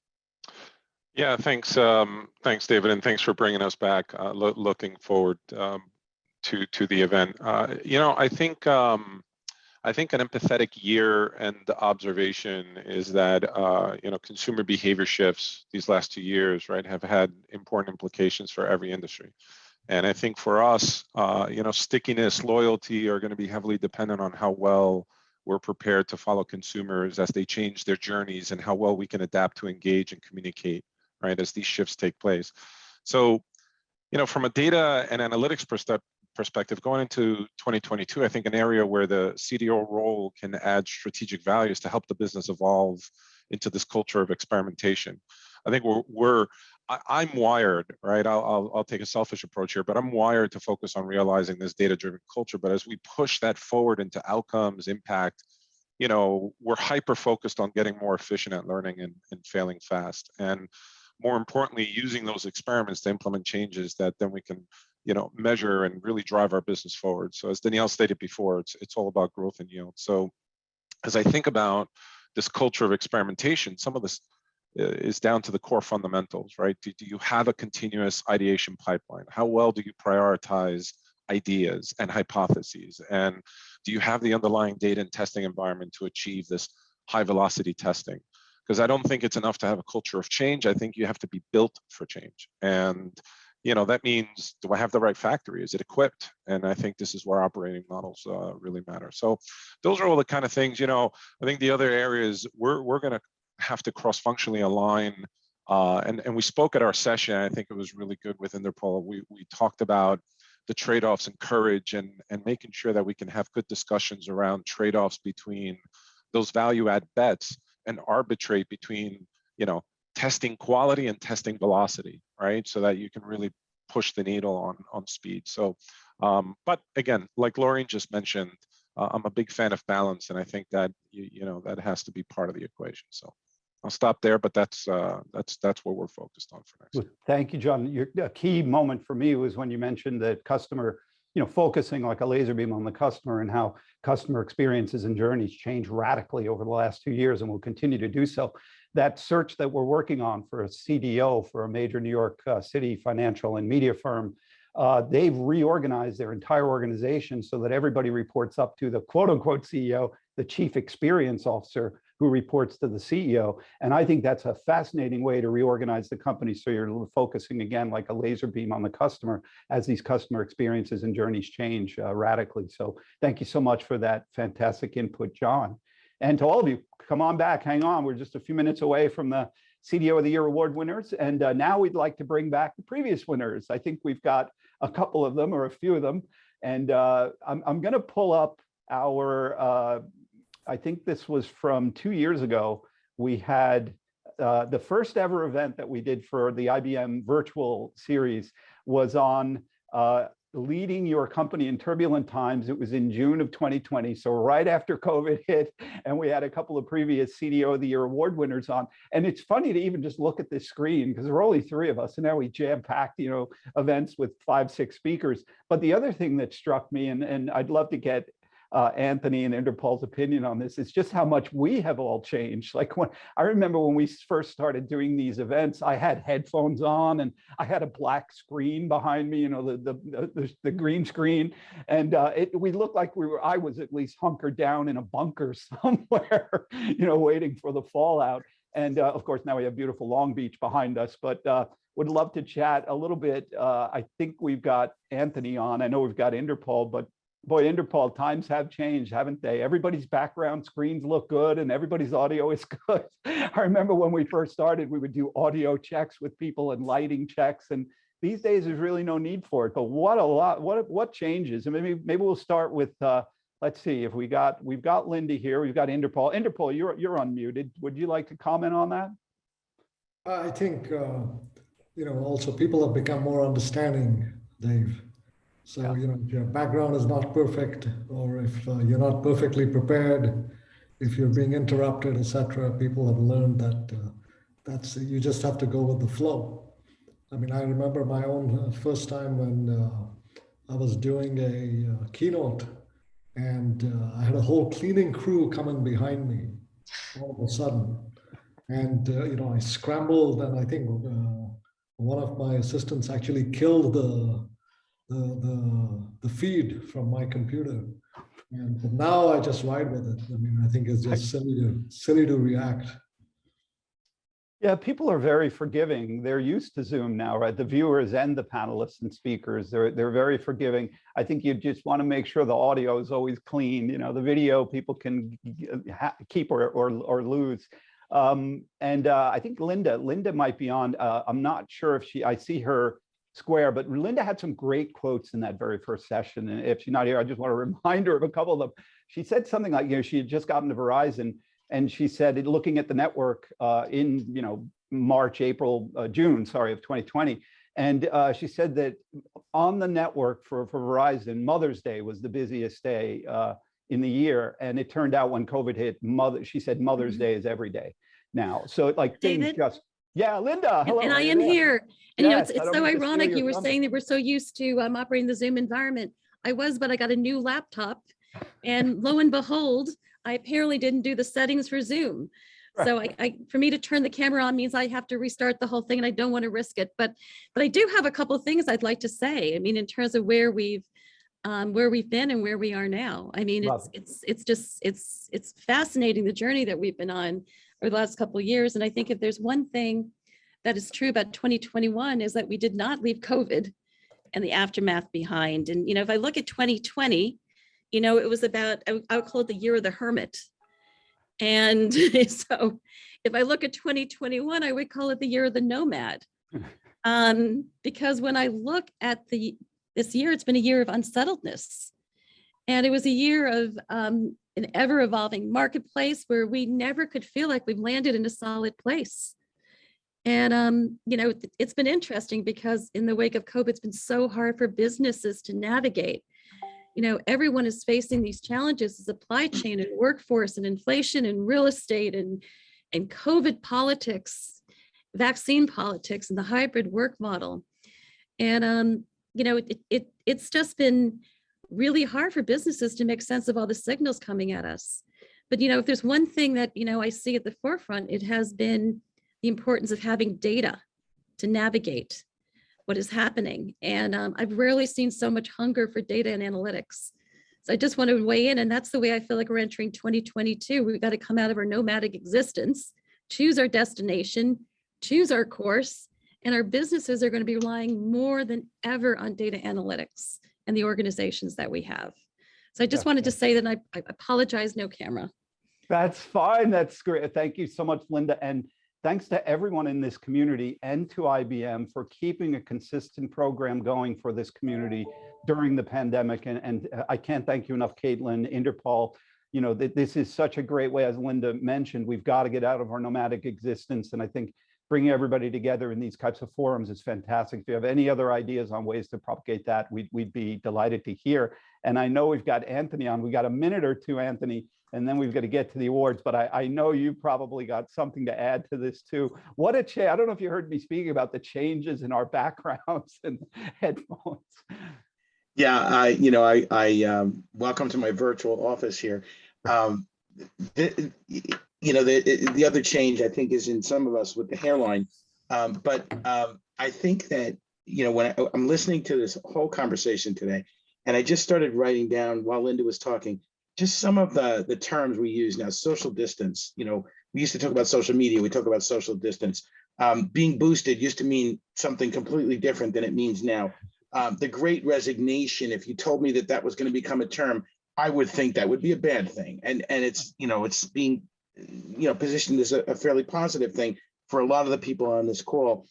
Yeah, thanks, David, and thanks for bringing us back. Looking forward to the event. I think an empathetic year and the observation is that consumer behavior shifts these last 2 years, right, have had important implications for every industry. And I think for us, stickiness, loyalty are going to be heavily dependent on how well we're prepared to follow consumers as they change their journeys, and how well we can adapt to engage and communicate, right, as these shifts take place. So, from a data and analytics perspective, going into 2022, I think an area where the CDO role can add strategic value is to help the business evolve into this culture of experimentation. I think I'm wired, right? I'll take a selfish approach here, but I'm wired to focus on realizing this data-driven culture. But as we push that forward into outcomes, impact, we're hyper-focused on getting more efficient at learning and failing fast. And more importantly, using those experiments to implement changes that then we can measure and really drive our business forward. So as Danielle stated before, it's all about growth and yield. So as I think about this culture of experimentation, some of this is down to the core fundamentals, right? Do you have a continuous ideation pipeline? How well do you prioritize ideas and hypotheses? And do you have the underlying data and testing environment to achieve this high velocity testing? Because I don't think it's enough to have a culture of change. I think you have to be built for change. And that means, do I have the right factory? Is it equipped? And I think this is where operating models really matter. So those are all the kind of things, I think the other areas we're going to have to cross-functionally align. And we spoke at our session. I think it was really good with Interpol. We talked about the trade-offs and courage and making sure that we can have good discussions around trade-offs between those value-add bets and arbitrate between, testing quality and testing velocity, right? So that you can really push the needle on speed. So, but again, like Laureen just mentioned, I'm a big fan of balance, and I think that that has to be part of the equation. So I'll stop there, but that's what we're focused on for next year. Thank you, John. A key moment for me was when you mentioned that customer, focusing like a laser beam on the customer, and how customer experiences and journeys change radically over the last 2 years and will continue to do so. That search that we're working on for a CDO for a major New York City financial and media firm, they've reorganized their entire organization so that everybody reports up to the quote unquote CEO, the chief experience officer, who reports to the CEO. And I think that's a fascinating way to reorganize the company. So you're focusing again like a laser beam on the customer as these customer experiences and journeys change radically. So thank you so much for that fantastic input, John. And to all of you, come on back, hang on. We're just a few minutes away from the CDO of the Year award winners. And now we'd like to bring back the previous winners. I think we've got a couple of them or a few of them. And I'm gonna pull up our, I think this was from 2 years ago. We had the first ever event that we did for the IBM virtual series was on leading your company in turbulent times. It was in June of 2020, so right after COVID hit, and we had a couple of previous CDO of the Year award winners on. And it's funny to even just look at this screen because there were only 3 of us, and now we jam-packed, events with 5, 6 speakers. But the other thing that struck me, and I'd love to get Anthony and Interpol's opinion on this, is just how much we have all changed. Like when I remember when we first started doing these events, I had headphones on and I had a black screen behind me, the green screen, and we looked like I was at least hunkered down in a bunker somewhere, waiting for the fallout. And of course, now we have beautiful Long Beach behind us, but would love to chat a little bit. I think we've got Anthony on. I know we've got Interpol, but boy, Interpol, times have changed, haven't they? Everybody's background screens look good and everybody's audio is good. I remember when we first started, we would do audio checks with people and lighting checks. And these days there's really no need for it. But what changes? And maybe we'll start with, let's see if we've got Linda here, we've got Interpol. Interpol, you're unmuted. Would you like to comment on that? I think, also people have become more understanding, Dave. So, if your background is not perfect, or if you're not perfectly prepared, if you're being interrupted, etc., people have learned that you just have to go with the flow. I mean, I remember my own first time when I was doing a keynote, and I had a whole cleaning crew coming behind me all of a sudden. And, I scrambled, and I think one of my assistants actually killed the feed from my computer, and now I just ride with it. I mean, I think it's just silly to react. Yeah, people are very forgiving. They're used to Zoom now, right? The viewers and the panelists and speakers, they're very forgiving. I think you just want to make sure the audio is always clean. The video people can keep or lose. And I think Linda might be on. I'm not sure if I see her square, but Linda had some great quotes in that very first session. And if she's not here, I just want to remind her of a couple of them. She said something like, she had just gotten to Verizon, and she said, looking at the network in, March, April, June, sorry, of 2020. And she said that on the network for Verizon, Mother's Day was the busiest day in the year. And it turned out when COVID hit, she said Mother's Day is every day now. So like things David? just, yeah, Linda, hello. And I am here. And Yes, it's I don't so mean to steal ironic. your You were thunder. saying that we're so used to operating the Zoom environment. I was, but I got a new laptop, and lo and behold, I apparently didn't do the settings for Zoom. So for me to turn the camera on means I have to restart the whole thing, and I don't want to risk it. But I do have a couple of things I'd like to say. I mean, in terms of where we've been and where we are now. I mean, it's fascinating, the journey that we've been on over the last couple of years. And I think if there's one thing that is true about 2021 is that we did not leave COVID and the aftermath behind. And, if I look at 2020, it was about, I would call it the year of the hermit. And so if I look at 2021, I would call it the year of the nomad. Because when I look at this year, it's been a year of unsettledness. And it was a year of an ever evolving marketplace where we never could feel like we've landed in a solid place. And, it's been interesting because in the wake of COVID, it's been so hard for businesses to navigate. Everyone is facing these challenges, the supply chain and workforce and inflation and real estate and COVID politics, vaccine politics and the hybrid work model. And, it's just been really hard for businesses to make sense of all the signals coming at us. But, if there's one thing that, I see at the forefront, it has been the importance of having data to navigate. what is happening. And I've rarely seen so much hunger for data and analytics. So I just want to weigh in, and that's the way I feel like we're entering 2022. We've got to come out of our nomadic existence, choose our destination, choose our course, and our businesses are going to be relying more than ever on data analytics and the organizations that we have. So I just wanted to say that I apologize, no camera. That's fine. That's great. Thank you so much, Linda. And thanks to everyone in this community and to IBM for keeping a consistent program going for this community during the pandemic. And I can't thank you enough, Caitlin, Interpol. You know, this is such a great way, as Linda mentioned, we've got to get out of our nomadic existence. And I think bringing everybody together in these types of forums is fantastic. If you have any other ideas on ways to propagate that, we'd be delighted to hear. And I know we've got Anthony on. We got a minute or two, Anthony, and then we've got to get to the awards, but I know you probably got something to add to this too. What a change. I don't know if you heard me speaking about the changes in our backgrounds and headphones. Yeah, I welcome to my virtual office here. The other change I think is in some of us with the hairline, but I think that, when I'm listening to this whole conversation today, and I just started writing down while Linda was talking, just some of the terms we use now. Social distance, we used to talk about social media, we talk about social distance. Being boosted used to mean something completely different than it means now. The Great Resignation, if you told me that was going to become a term, I would think that would be a bad thing. And it's, it's being, positioned as a fairly positive thing for a lot of the people on this call.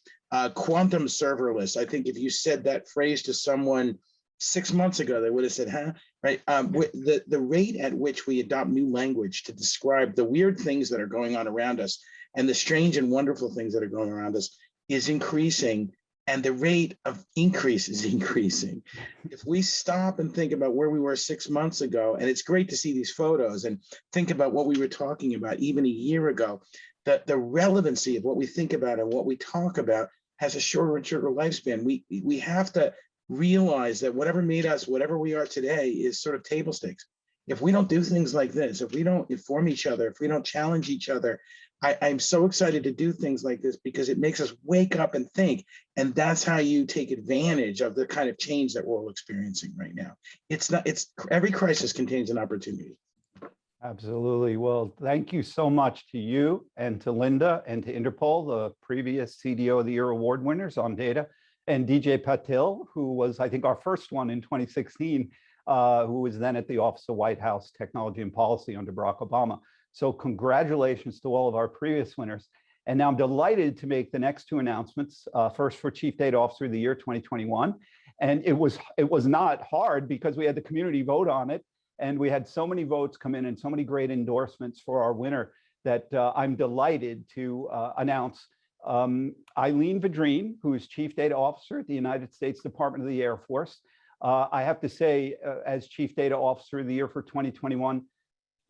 Quantum serverless. I think if you said that phrase to someone 6 months ago, they would have said, huh? Right. The rate at which we adopt new language to describe the weird things that are going on around us and the strange and wonderful things that are going around us is increasing. And the rate of increase is increasing. If we stop and think about where we were 6 months ago, and it's great to see these photos and think about what we were talking about even a year ago, that the relevancy of what we think about and what we talk about has a shorter and shorter lifespan. We have to realize that whatever made us, whatever we are today is sort of table stakes. If we don't do things like this, if we don't inform each other, if we don't challenge each other, I'm so excited to do things like this because it makes us wake up and think. And that's how you take advantage of the kind of change that we're all experiencing right now. Every crisis contains an opportunity. Absolutely. Well, thank you so much to you and to Linda and to Interpol, the previous CDO of the Year award winners on data, and DJ Patil, who was, I think, our first one in 2016, who was then at the Office of White House Technology and Policy under Barack Obama. So congratulations to all of our previous winners. And now I'm delighted to make the next two announcements. First for Chief Data Officer of the Year 2021. And it was not hard because we had the community vote on it. And we had so many votes come in and so many great endorsements for our winner that I'm delighted to announce Eileen Vadrine, who is Chief Data Officer at the United States Department of the Air Force. I have to say, as Chief Data Officer of the Year for 2021,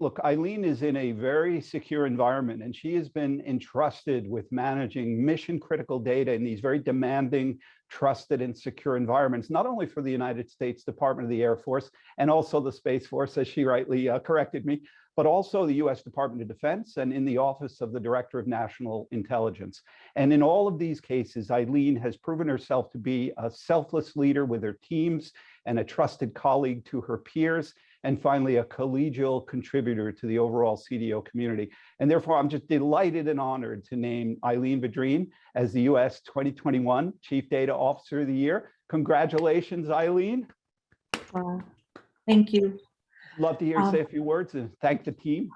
look, Eileen is in a very secure environment, and she has been entrusted with managing mission critical data in these very demanding, trusted and secure environments, not only for the United States Department of the Air Force and also the Space Force, as she rightly corrected me, but also the US Department of Defense and in the Office of the Director of National Intelligence. And in all of these cases, Eileen has proven herself to be a selfless leader with her teams and a trusted colleague to her peers, and finally, a collegial contributor to the overall CDO community. And therefore, I'm just delighted and honored to name Eileen Vadrine as the US 2021 Chief Data Officer of the Year. Congratulations, Eileen. Thank you. Love to hear you say a few words and thank the team.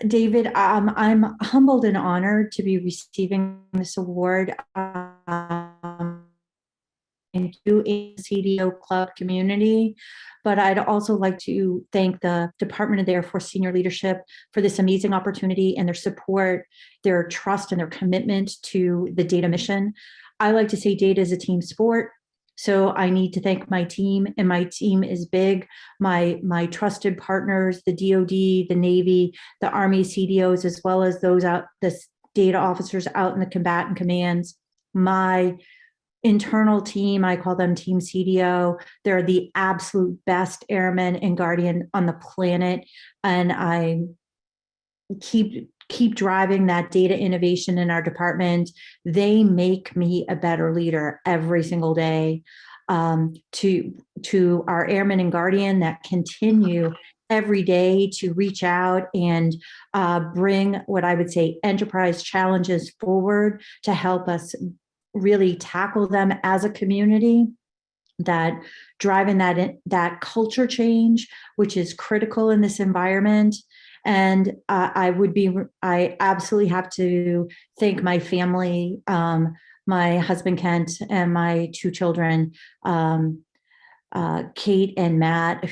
David, I'm humbled and honored to be receiving this award. Thank you in the CDO Club community, but I'd also like to thank the Department of the Air Force senior leadership for this amazing opportunity and their support, their trust and their commitment to the data mission. I like to say data is a team sport. So I need to thank my team, and my team is big. My trusted partners, the DoD, the Navy, the Army CDOs, as well as those the data officers out in the combatant commands. My internal team, I call them Team CDO. They're the absolute best airmen and guardian on the planet. And I'm keep driving that data innovation in our department. They make me a better leader every single day. To our airmen and guardian that continue every day to reach out and bring what I would say enterprise challenges forward to help us really tackle them as a community, that driving that culture change, which is critical in this environment. And I absolutely have to thank my family, my husband, Kent, and my two children, Kate and Matt,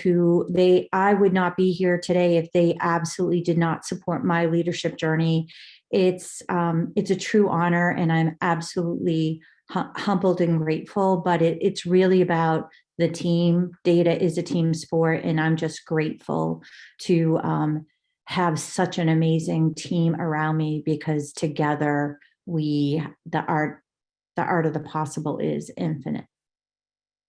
I would not be here today if they absolutely did not support my leadership journey. It's a true honor, and I'm absolutely humbled and grateful, but it's really about the team. Data is a team sport, and I'm just grateful to have such an amazing team around me, because together the art of the possible is infinite.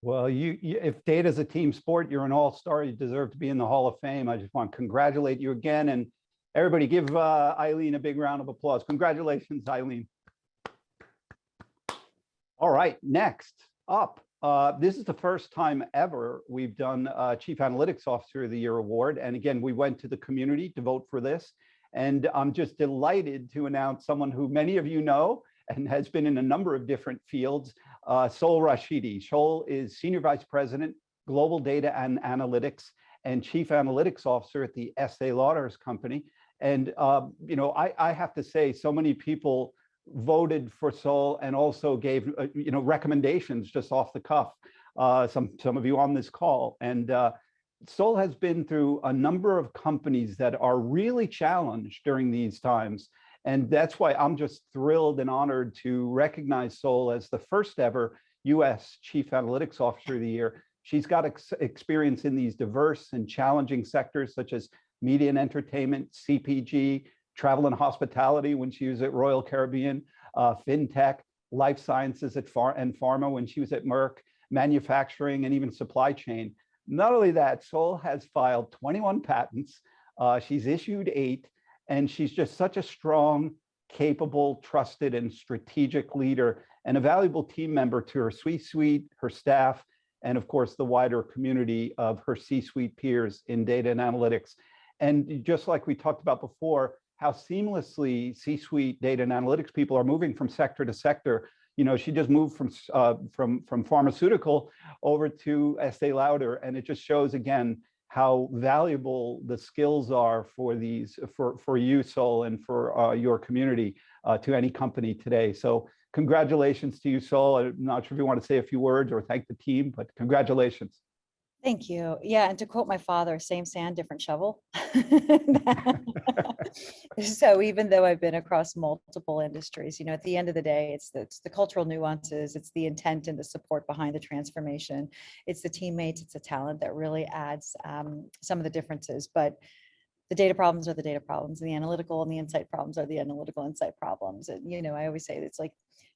Well, if data is a team sport, you're an all-star. You deserve to be in the Hall of Fame. I just want to congratulate you again, and everybody give Eileen a big round of applause. Congratulations, Eileen. All right, next up, this is the first time ever we've done Chief Analytics Officer of the Year award. And again, we went to the community to vote for this. And I'm just delighted to announce someone who many of you know and has been in a number of different fields, Sol Rashidi. Sol is Senior Vice President, Global Data and Analytics, and Chief Analytics Officer at the Estee Lauder's company. And I have to say, so many people voted for Sol and also gave recommendations just off the cuff. Some of you on this call, and Sol has been through a number of companies that are really challenged during these times. And that's why I'm just thrilled and honored to recognize Sol as the first ever US Chief Analytics Officer of the Year. She's got experience in these diverse and challenging sectors such as media and entertainment, CPG, travel and hospitality when she was at Royal Caribbean, fintech, life sciences and pharma when she was at Merck, manufacturing, and even supply chain. Not only that, Sol has filed 21 patents. She's issued 8. And she's just such a strong, capable, trusted, and strategic leader, and a valuable team member to her C-suite, her staff, and of course, the wider community of her C-suite peers in data and analytics. And just like we talked about before, how seamlessly C-suite data and analytics people are moving from sector to sector. She just moved from pharmaceutical over to Estee Lauder, and it just shows again how valuable the skills are for you, Sol, and for your community to any company today. So congratulations to you, Sol. I'm not sure if you want to say a few words or thank the team, but congratulations. Thank you. Yeah, and to quote my father, same sand, different shovel. So even though I've been across multiple industries, at the end of the day, it's the cultural nuances, it's the intent and the support behind the transformation. It's the teammates, it's the talent that really adds some of the differences. But the data problems are the data problems, and the analytical and the insight problems are the analytical insight problems. And, I always say it's like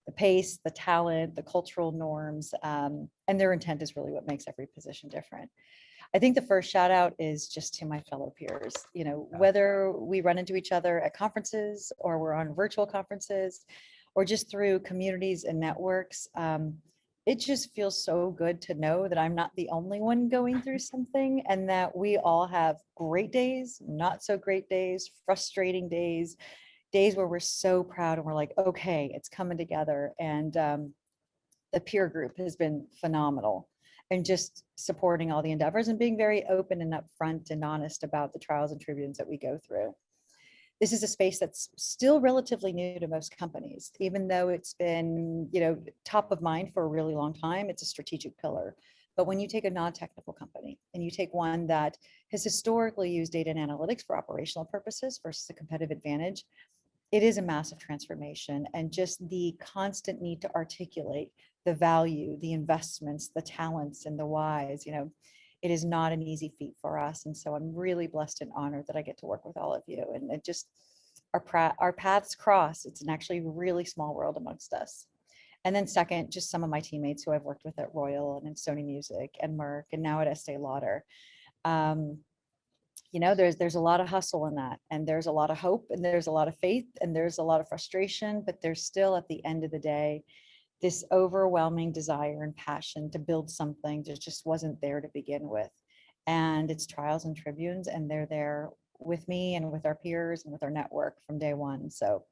the pace, the talent, the cultural norms, and their intent is really what makes every position different. I think the first shout out is just to my fellow peers, whether we run into each other at conferences or we're on virtual conferences or just through communities and networks. It just feels so good to know that I'm not the only one going through something, and that we all have great days, not so great days, frustrating days where we're so proud and we're like, okay, it's coming together. And the peer group has been phenomenal, and just supporting all the endeavors and being very open and upfront and honest about the trials and tribulations that we go through. This is a space that's still relatively new to most companies, even though it's been, top of mind for a really long time. It's a strategic pillar. But when you take a non-technical company and you take one that has historically used data and analytics for operational purposes versus a competitive advantage, it is a massive transformation, and just the constant need to articulate the value, the investments, the talents, and the whys, it is not an easy feat for us. And so I'm really blessed and honored that I get to work with all of you, and it just, our paths cross. It's an actually really small world amongst us. And then second, just some of my teammates who I've worked with at Royal and in Sony Music and Merck and now at Estee Lauder. there's a lot of hustle in that, and there's a lot of hope, and there's a lot of faith, and there's a lot of frustration, but there's still, at the end of the day, this overwhelming desire and passion to build something that just wasn't there to begin with. And it's trials and tributes, and they're there with me and with our peers and with our network from day one. So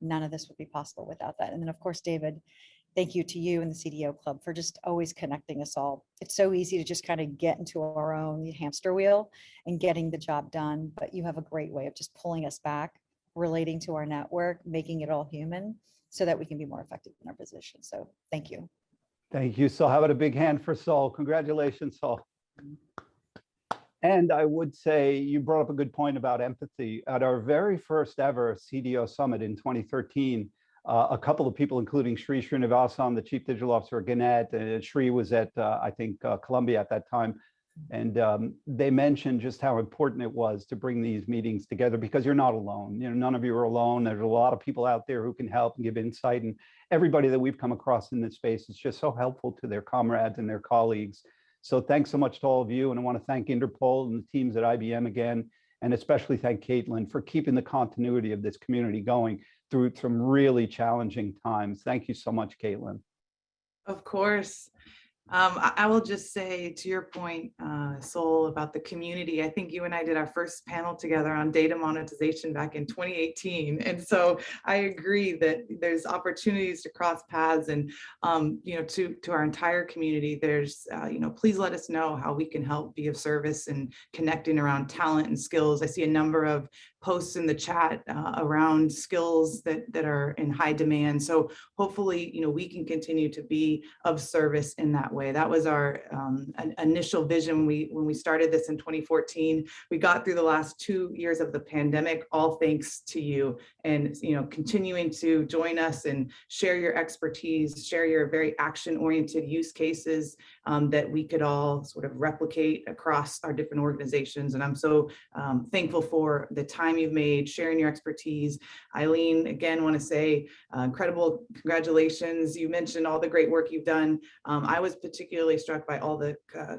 none of this would be possible without that. And then, of course, David, thank you to you and the CDO Club for just always connecting us all. It's so easy to just kind of get into our own hamster wheel and getting the job done, but you have a great way of just pulling us back, relating to our network, making it all human so that we can be more effective in our position. So thank you. Thank you, Saul. How about a big hand for Saul? Congratulations, Saul. And I would say you brought up a good point about empathy. At our very first ever CDO Summit in 2013, a couple of people, including Sri Srinivasan, the Chief Digital Officer at Gannett, and Sri was at, I think, Columbia at that time. And they mentioned just how important it was to bring these meetings together, because you're not alone. None of you are alone. There's a lot of people out there who can help and give insight. And everybody that we've come across in this space is just so helpful to their comrades and their colleagues. So thanks so much to all of you. And I want to thank Interpol and the teams at IBM again, and especially thank Caitlin for keeping the continuity of this community going through some really challenging times. Thank you so much, Caitlin. Of course. I will just say, to your point, Sol, about the community, I think you and I did our first panel together on data monetization back in 2018. And so I agree that there's opportunities to cross paths, and, to our entire community, there's, please let us know how we can help be of service and connecting around talent and skills. I see a number of posts in the chat around skills that are in high demand. So hopefully, we can continue to be of service in that way. That was our initial vision when we started this in 2014. We got through the last 2 years of the pandemic, all thanks to you, and continuing to join us and share your expertise, share your very action-oriented use cases that we could all sort of replicate across our different organizations. And I'm so thankful for the time you've made sharing your expertise. Eileen, again, want to say incredible congratulations. You mentioned all the great work you've done. I was particularly struck by all the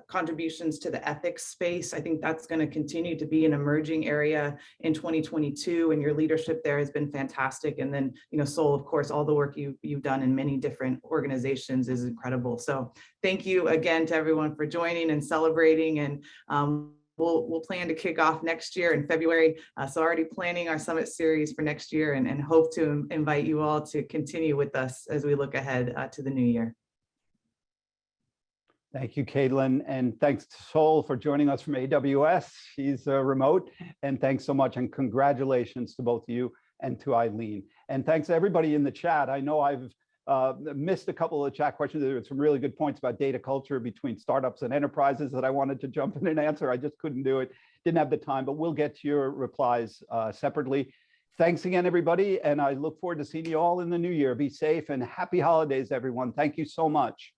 contributions to the ethics space. I think that's going to continue to be an emerging area in 2022, and your leadership there has been fantastic. And then, Sol, of course, all the work you've done in many different organizations is incredible. So thank you again to everyone for joining and celebrating. And we'll plan to kick off next year in February. So already planning our Summit Series for next year, and hope to invite you all to continue with us as we look ahead to the new year. Thank you, Caitlin. And thanks to Sol for joining us from AWS. She's remote. And thanks so much. And congratulations to both you and to Eileen. And thanks to everybody in the chat. I know I've missed a couple of chat questions. There were some really good points about data culture between startups and enterprises that I wanted to jump in and answer. I just couldn't do it. Didn't have the time, but we'll get to your replies separately. Thanks again, everybody. And I look forward to seeing you all in the new year. Be safe and happy holidays, everyone. Thank you so much.